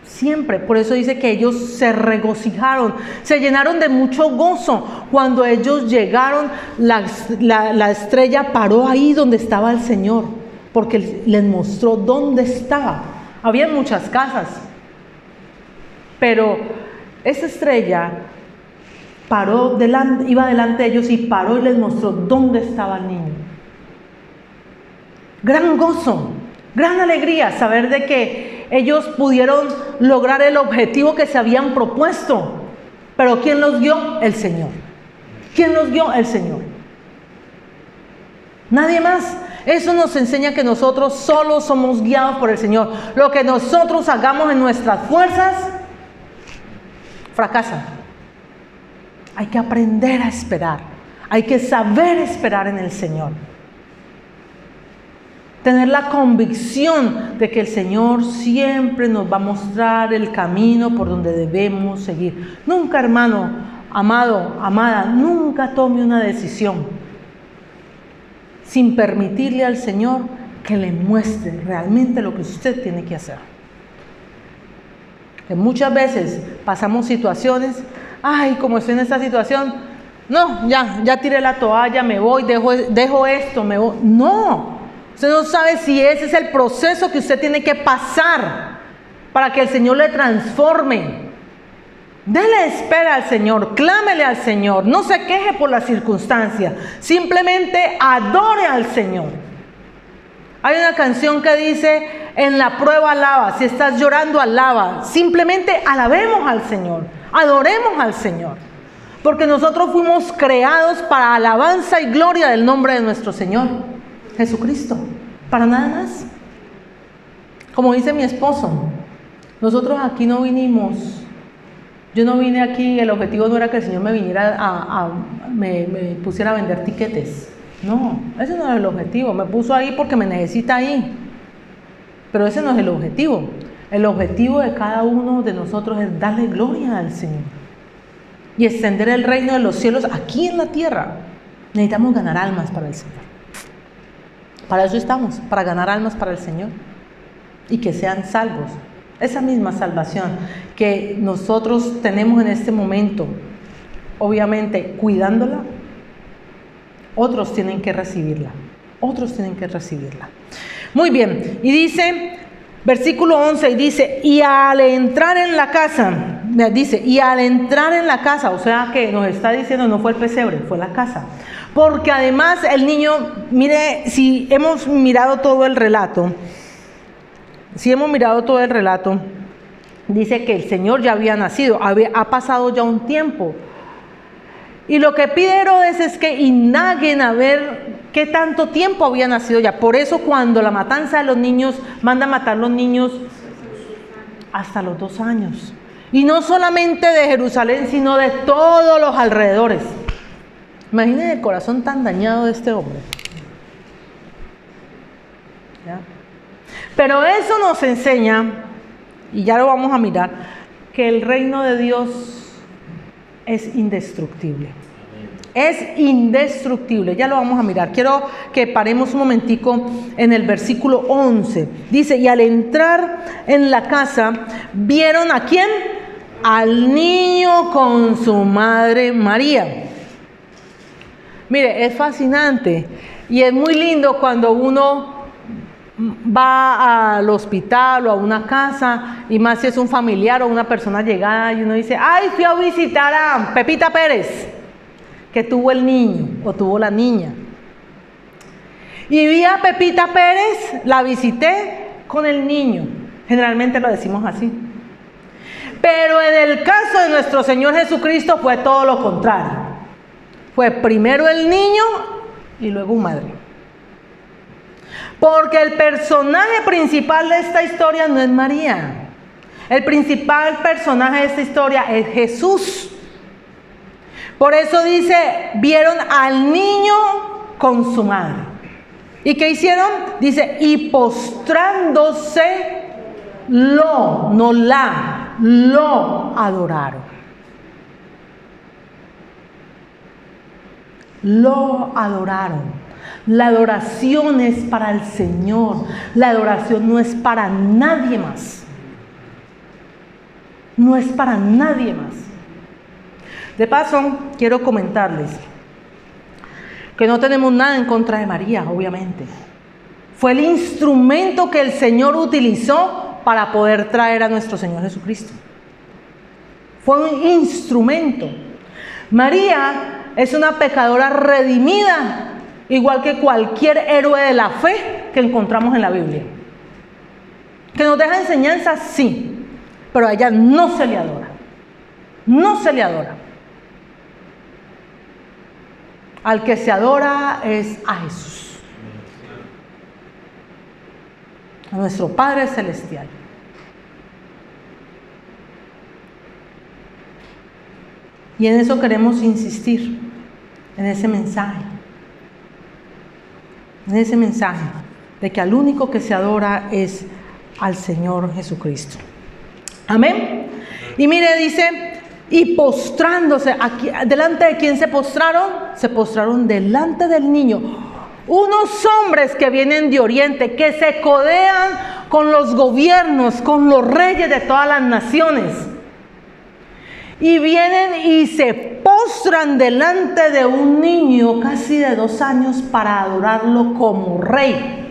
Siempre. Por eso dice que ellos se regocijaron, se llenaron de mucho gozo. Cuando ellos llegaron, la estrella paró ahí donde estaba el Señor, porque les mostró dónde estaba. Había muchas casas, pero esa estrella iba delante de ellos y paró y les mostró dónde estaba el niño. Gran gozo, gran alegría saber de que ellos pudieron lograr el objetivo que se habían propuesto. Pero ¿quién los guió? El Señor. ¿Quién los guió? El Señor. Nadie más. Eso nos enseña que nosotros solo somos guiados por el Señor. Lo que nosotros hagamos en nuestras fuerzas fracasa. Hay que aprender a esperar. Hay que saber esperar en el Señor. Tener la convicción de que el Señor siempre nos va a mostrar el camino por donde debemos seguir. Nunca, hermano, amado, amada, nunca tome una decisión sin permitirle al Señor que le muestre realmente lo que usted tiene que hacer. Que muchas veces pasamos situaciones, ay, como estoy en esta situación, no, ya tiré la toalla, me voy, dejo esto, me voy. No, usted no sabe si ese es el proceso que usted tiene que pasar para que el Señor le transforme. Dele espera al Señor, clámele al Señor, no se queje por las circunstancias, simplemente adore al Señor. Hay una canción que dice, en la prueba alaba, si estás llorando alaba, simplemente alabemos al Señor, adoremos al Señor, porque nosotros fuimos creados para alabanza y gloria del nombre de nuestro Señor Jesucristo, para nada más. Como dice mi esposo, nosotros aquí no vinimos. Yo no vine aquí, el objetivo no era que el Señor me viniera me pusiera a vender tiquetes. No, ese no es el objetivo. Me puso ahí porque me necesita ahí. Pero ese no es el objetivo. El objetivo de cada uno de nosotros es darle gloria al Señor y extender el reino de los cielos aquí en la tierra. Necesitamos ganar almas para el Señor. Para eso estamos, para ganar almas para el Señor y que sean salvos. Esa misma salvación que nosotros tenemos en este momento, obviamente cuidándola, otros tienen que recibirla. Otros tienen que recibirla. Muy bien, y dice, versículo 11, y dice, y al entrar en la casa, o sea que nos está diciendo, no fue el pesebre, fue la casa. Porque además el niño, mire, si hemos mirado todo el relato, dice que el Señor ya había nacido, ha pasado ya un tiempo. Y lo que pide Herodes es que indaguen a ver qué tanto tiempo había nacido ya. Por eso cuando la matanza de los niños, manda a matar los niños hasta los 2 años. Y no solamente de Jerusalén, sino de todos los alrededores. Imaginen el corazón tan dañado de este hombre. ¿Ya? Pero eso nos enseña, y ya lo vamos a mirar, que el reino de Dios es indestructible. Es indestructible, ya lo vamos a mirar. Quiero que paremos un momentico en el versículo 11. Dice, y al entrar en la casa, ¿vieron a quién? Al niño con su madre María. Mire, es fascinante y es muy lindo cuando uno va al hospital o a una casa, y más si es un familiar o una persona llegada, y uno dice, ay, fui a visitar a Pepita Pérez, que tuvo el niño o tuvo la niña, y vi a Pepita Pérez, la visité con el niño. Generalmente lo decimos así, pero en el caso de nuestro Señor Jesucristo fue todo lo contrario. Fue primero el niño y luego madre. Porque el personaje principal de esta historia no es María. El principal personaje de esta historia es Jesús. Por eso dice, vieron al niño con su madre. ¿Y qué hicieron? Dice, y postrándose, lo adoraron. Lo adoraron. La adoración es para el Señor. La adoración no es para nadie más. No es para nadie más. De paso, quiero comentarles que no tenemos nada en contra de María, obviamente. Fue el instrumento que el Señor utilizó para poder traer a nuestro Señor Jesucristo. Fue un instrumento. María es una pecadora redimida, igual que cualquier héroe de la fe que encontramos en la Biblia. Que nos deja enseñanzas, sí, pero a ella no se le adora. No se le adora. Al que se adora es a Jesús, a nuestro Padre Celestial. Y en eso queremos insistir, en ese mensaje. En ese mensaje. de que al único que se adora es al Señor Jesucristo. Amén. Y mire, dice, y postrándose, aquí, ¿delante de quién se postraron? Se postraron delante del niño. Unos hombres que vienen de Oriente, que se codean con los gobiernos, con los reyes de todas las naciones. Y vienen y se postran delante de un niño casi de 2 años para adorarlo como rey.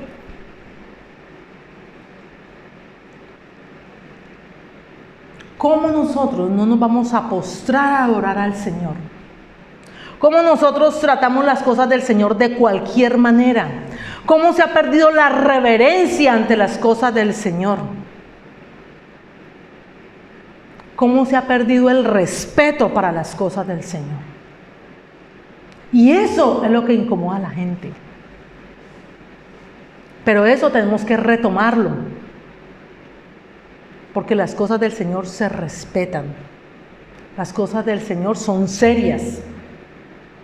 ¿Cómo nosotros no nos vamos a postrar a adorar al Señor? ¿Cómo nosotros tratamos las cosas del Señor de cualquier manera? ¿Cómo se ha perdido la reverencia ante las cosas del Señor? ¿Cómo se ha perdido el respeto para las cosas del Señor? Y eso es lo que incomoda a la gente. Pero eso tenemos que retomarlo. Porque las cosas del Señor se respetan. Las cosas del Señor son serias.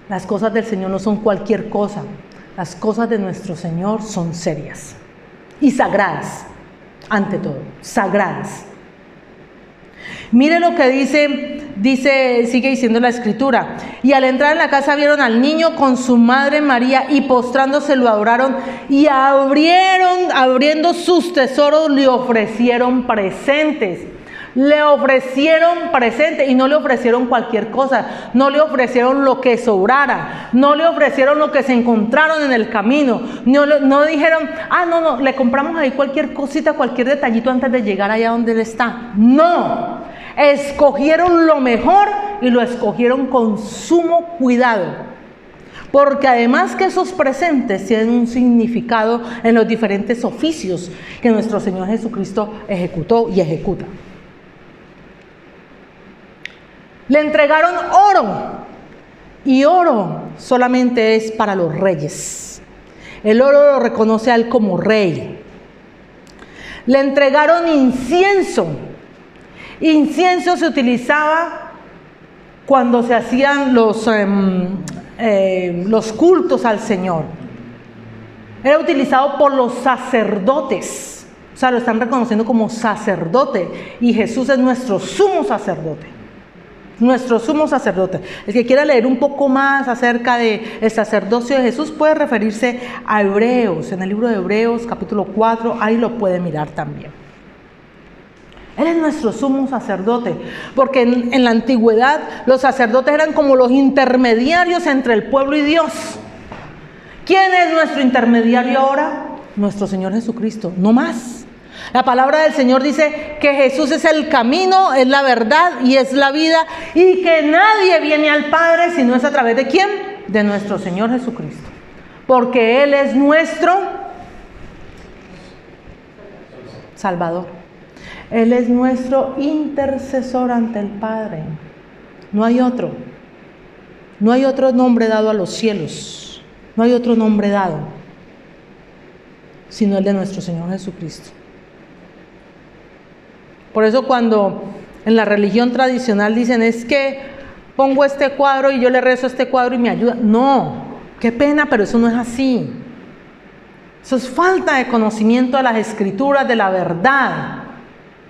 Las cosas del Señor no son cualquier cosa. Las cosas de nuestro Señor son serias y sagradas, ante todo, sagradas. Mire lo que sigue diciendo la Escritura. Y al entrar en la casa vieron al niño con su madre María y postrándose lo adoraron y abriendo sus tesoros le ofrecieron presentes. Le ofrecieron presentes y no le ofrecieron cualquier cosa, no le ofrecieron lo que sobrara, no le ofrecieron lo que se encontraron en el camino, no dijeron, no, le compramos ahí cualquier cosita, cualquier detallito antes de llegar allá donde él está. No, escogieron lo mejor y lo escogieron con sumo cuidado, porque además que esos presentes tienen un significado en los diferentes oficios que nuestro Señor Jesucristo ejecutó y ejecuta. Le entregaron oro, y oro solamente es para los reyes. El oro lo reconoce a él como rey. Le entregaron incienso. Incienso se utilizaba cuando se hacían los cultos al Señor. Era utilizado por los sacerdotes. O sea, lo están reconociendo como sacerdote. Y Jesús es nuestro sumo sacerdote. Nuestro sumo sacerdote. El que quiera leer un poco más acerca del sacerdocio de Jesús puede referirse a Hebreos, en el libro de Hebreos capítulo 4, ahí lo puede mirar también. Él es nuestro sumo sacerdote, porque en la antigüedad los sacerdotes eran como los intermediarios entre el pueblo y Dios. ¿Quién es nuestro intermediario ahora? Nuestro Señor Jesucristo, no más. La palabra del Señor dice que Jesús es el camino, es la verdad y es la vida, y que nadie viene al Padre si no es a través de ¿quién? De nuestro Señor Jesucristo. Porque Él es nuestro Salvador. Él es nuestro intercesor ante el Padre. No hay otro. No hay otro nombre dado a los cielos. No hay otro nombre dado sino el de nuestro Señor Jesucristo. Por eso cuando en la religión tradicional dicen es que pongo este cuadro y yo le rezo a este cuadro y me ayuda. No, qué pena, pero eso no es así. Eso es falta de conocimiento de las Escrituras, de la verdad.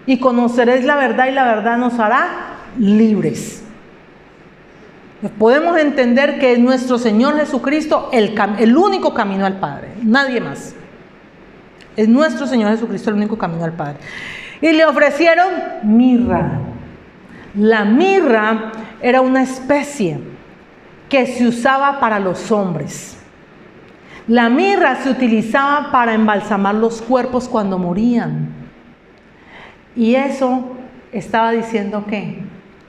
Y conoceréis la verdad y la verdad nos hará libres. Podemos entender que es nuestro Señor Jesucristo el único camino al Padre, nadie más. Es nuestro Señor Jesucristo el único camino al Padre. Y le ofrecieron mirra. La mirra era una especie que se usaba para los hombres. La mirra se utilizaba para embalsamar los cuerpos cuando morían. Y eso estaba diciendo que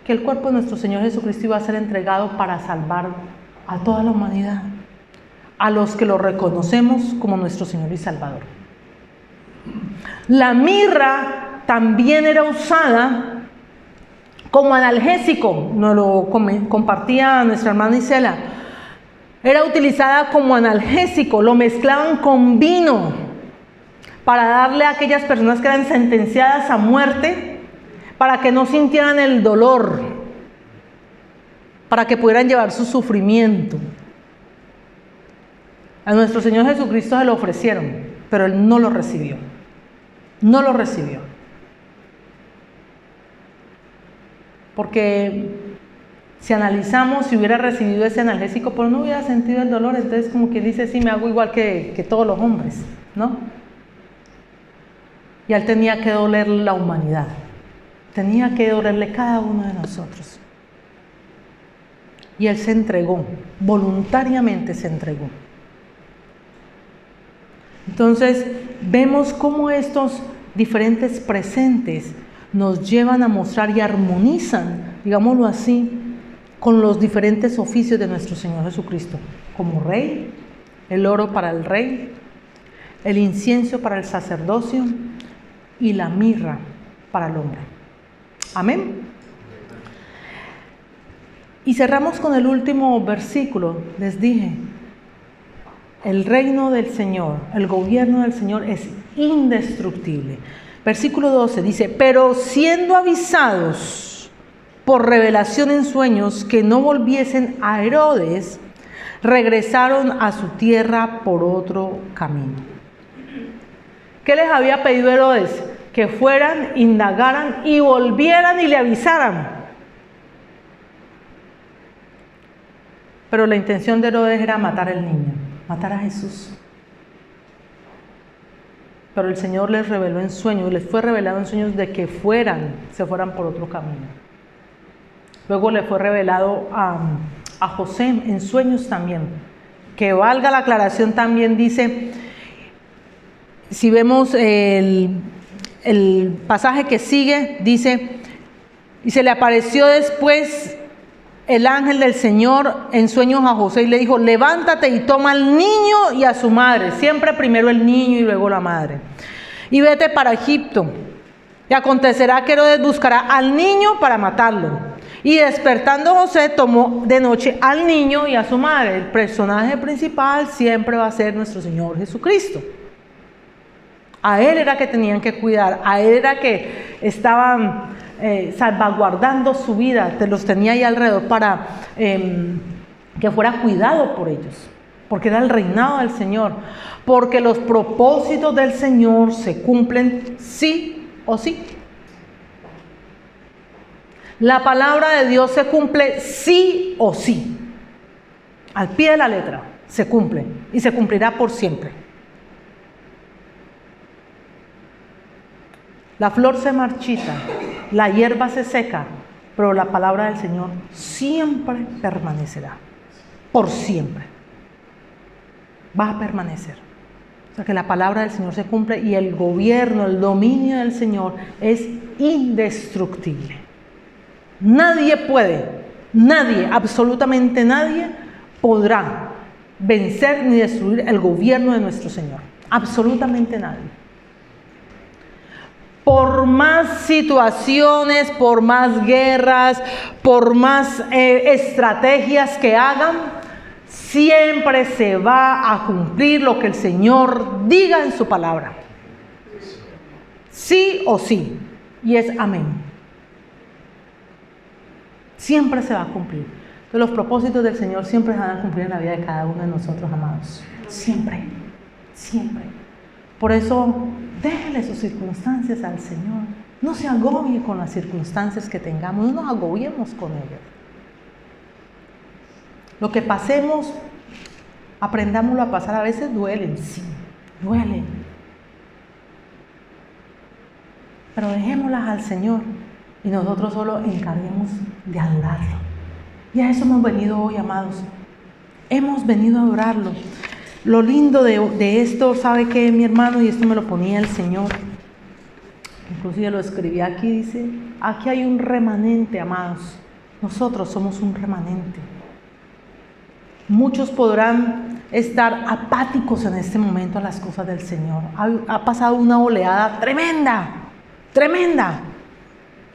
el cuerpo de nuestro Señor Jesucristo iba a ser entregado para salvar a toda la humanidad, a los que lo reconocemos como nuestro Señor y Salvador. La mirra también era usada como analgésico, nos lo compartía nuestra hermana Isela. Era utilizada como analgésico, lo mezclaban con vino para darle a aquellas personas que eran sentenciadas a muerte, para que no sintieran el dolor, para que pudieran llevar su sufrimiento. A nuestro Señor Jesucristo se lo ofrecieron. pero él no lo recibió. No lo recibió. Porque si analizamos, si hubiera recibido ese analgésico, pero no hubiera sentido el dolor, entonces como que dice, sí, me hago igual que todos los hombres, ¿no? Y a él tenía que doler la humanidad, tenía que dolerle cada uno de nosotros. Y él se entregó, voluntariamente se entregó. Entonces, vemos cómo estos diferentes presentes nos llevan a mostrar y armonizan, digámoslo así, con los diferentes oficios de nuestro Señor Jesucristo, como rey, el oro para el rey, el incienso para el sacerdocio y la mirra para el hombre. Amén. Y cerramos con el último versículo. Les dije, el reino del Señor, el gobierno del Señor es indestructible. Versículo 12 dice, pero siendo avisados por revelación en sueños que no volviesen a Herodes, regresaron a su tierra por otro camino. ¿Qué les había pedido Herodes? Que fueran, indagaran y volvieran y le avisaran. Pero la intención de Herodes era matar al niño, matar a Jesús. Pero el Señor les reveló en sueños, les fue revelado en sueños de que se fueran por otro camino. Luego le fue revelado a José en sueños también. Que valga la aclaración también dice, si vemos el pasaje que sigue, dice, y se le apareció después el ángel del Señor en sueños a José y le dijo, levántate y toma al niño y a su madre, siempre primero el niño y luego la madre, y vete para Egipto, y acontecerá que Herodes buscará al niño para matarlo. Y despertando José tomó de noche al niño y a su madre. El personaje principal siempre va a ser nuestro Señor Jesucristo. A él era que tenían que cuidar, a él era que estaban salvaguardando su vida, los tenía ahí alrededor para que fuera cuidado por ellos, porque era el reinado del Señor, porque los propósitos del Señor se cumplen sí o sí. La palabra de Dios se cumple sí o sí, al pie de la letra, se cumple y se cumplirá por siempre. La flor se marchita, la hierba se seca, pero la palabra del Señor siempre permanecerá, por siempre. Va a permanecer. O sea que la palabra del Señor se cumple y el gobierno, el dominio del Señor es indestructible. Nadie puede, nadie, absolutamente nadie podrá vencer ni destruir el gobierno de nuestro Señor. Absolutamente nadie. Por más situaciones, por más guerras, por más estrategias que hagan, siempre se va a cumplir lo que el Señor diga en su palabra. Sí o sí. Y es amén. Siempre se va a cumplir. Entonces, los propósitos del Señor siempre se van a cumplir en la vida de cada uno de nosotros, amados. Siempre, siempre. Por eso, déjele sus circunstancias al Señor. No se agobie con las circunstancias que tengamos, no nos agobiemos con ellas. Lo que pasemos, aprendámoslo a pasar. A veces duelen, sí, duelen. Pero dejémoslas al Señor y nosotros solo encarguemos de adorarlo. Y a eso hemos venido hoy, amados. Hemos venido a adorarlo. Lo lindo de esto, ¿sabe qué, mi hermano? Y esto me lo ponía el Señor. Inclusive lo escribí aquí, dice, aquí hay un remanente, amados. Nosotros somos un remanente. Muchos podrán estar apáticos en este momento a las cosas del Señor. Ha pasado una oleada tremenda, tremenda.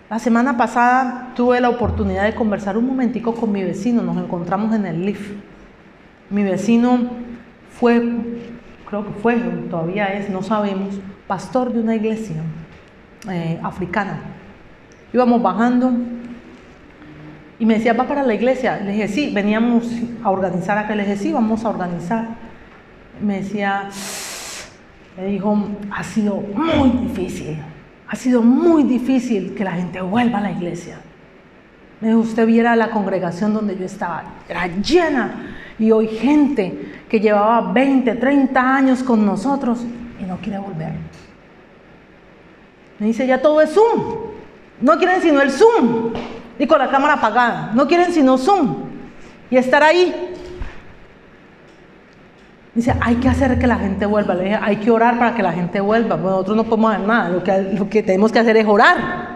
La semana pasada tuve la oportunidad de conversar un momentico con mi vecino. Nos encontramos en el lift. Mi vecino creo que fue, todavía es, no sabemos, pastor de una iglesia africana. Íbamos bajando y me decía, ¿va para la iglesia? Le dije, sí, veníamos a organizar acá. Le dije, sí, vamos a organizar. Me decía, me dijo, ha sido muy difícil que la gente vuelva a la iglesia. Me dijo, usted viera la congregación donde yo estaba, era llena, y hoy gente que llevaba 20, 30 años con nosotros y no quiere volver. Me dice, ya todo es Zoom, no quieren sino el Zoom, y con la cámara apagada, no quieren sino Zoom, y estar ahí. Dice, hay que hacer que la gente vuelva. Le dije, hay que orar para que la gente vuelva. Bueno, nosotros no podemos hacer nada, lo que tenemos que hacer es orar,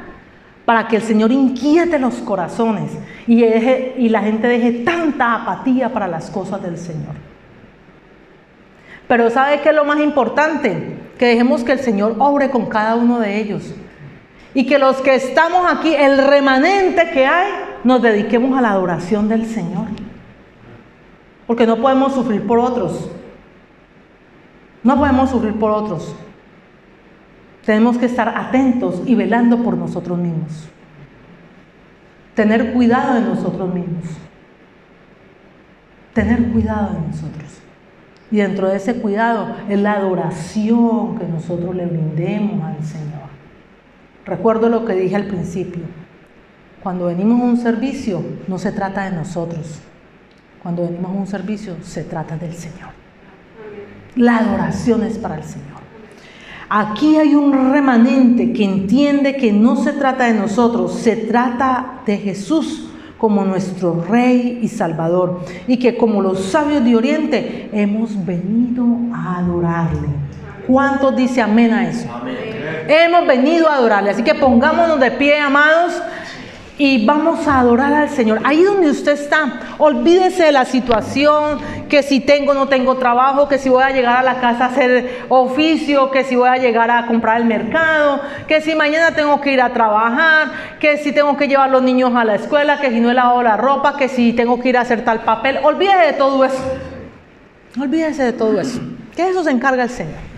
para que el Señor inquiete los corazones y la gente deje tanta apatía para las cosas del Señor. Pero ¿sabe qué es lo más importante? Que dejemos que el Señor obre con cada uno de ellos. Y que los que estamos aquí, el remanente que hay, nos dediquemos a la adoración del Señor. Porque no podemos sufrir por otros. No podemos sufrir por otros. Tenemos que estar atentos y velando por nosotros mismos. Tener cuidado de nosotros mismos. Tener cuidado de nosotros. Y dentro de ese cuidado es la adoración que nosotros le brindemos al Señor. Recuerdo lo que dije al principio. Cuando venimos a un servicio, no se trata de nosotros. Cuando venimos a un servicio, se trata del Señor. La adoración es para el Señor. Aquí hay un remanente que entiende que no se trata de nosotros, se trata de Jesús como nuestro Rey y Salvador. Y que como los sabios de Oriente hemos venido a adorarle. ¿Cuántos dice amén a eso? Amén. Hemos venido a adorarle. Así que pongámonos de pie, amados, y vamos a adorar al Señor. Ahí donde usted está, olvídese de la situación, que si tengo o no tengo trabajo, que si voy a llegar a la casa a hacer oficio, que si voy a llegar a comprar el mercado, que si mañana tengo que ir a trabajar, que si tengo que llevar a los niños a la escuela, que si no he lavado la ropa, que si tengo que ir a hacer tal papel. Olvídese de todo eso. Olvídese de todo eso. Que eso se encarga el Señor.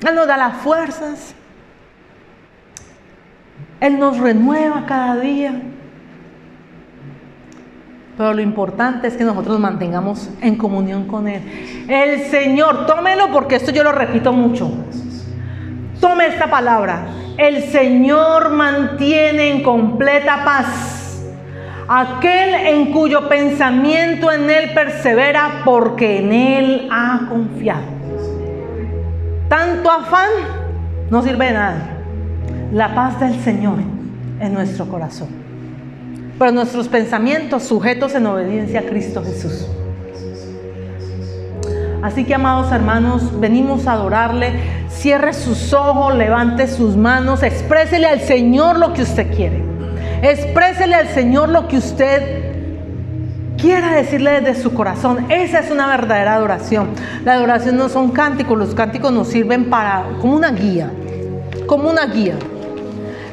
Él nos da las fuerzas. Él nos renueva cada día. Pero lo importante es que nosotros nos mantengamos en comunión con Él. El Señor, tómelo porque esto yo lo repito mucho. Tome esta palabra. El Señor mantiene en completa paz aquel en cuyo pensamiento en Él persevera, porque en Él ha confiado. Tanto afán no sirve de nada. La paz del Señor en nuestro corazón, pero nuestros pensamientos sujetos en obediencia a Cristo Jesús. Así que, amados hermanos, venimos a adorarle. Cierre sus ojos, levante sus manos, exprésele al Señor lo que usted quiere. Exprésele al Señor lo que usted quiera decirle desde su corazón. Esa es una verdadera adoración. La adoración no son cánticos, los cánticos nos sirven como una guía,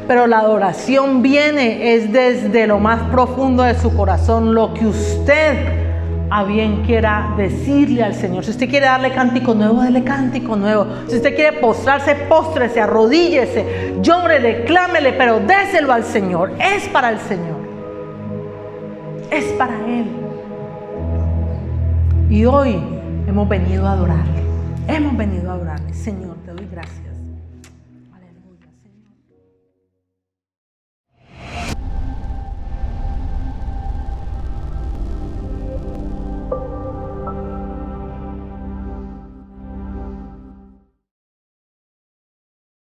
pero la adoración es desde lo más profundo de su corazón, lo que usted a bien quiera decirle al Señor. Si usted quiere darle cántico nuevo, dele cántico nuevo. Si usted quiere postrarse, póstrese, arrodíllese, llórele, clámele, pero déselo al Señor. Es para el Señor, es para Él. Y hoy hemos venido a adorarle. Señor, te doy gracias.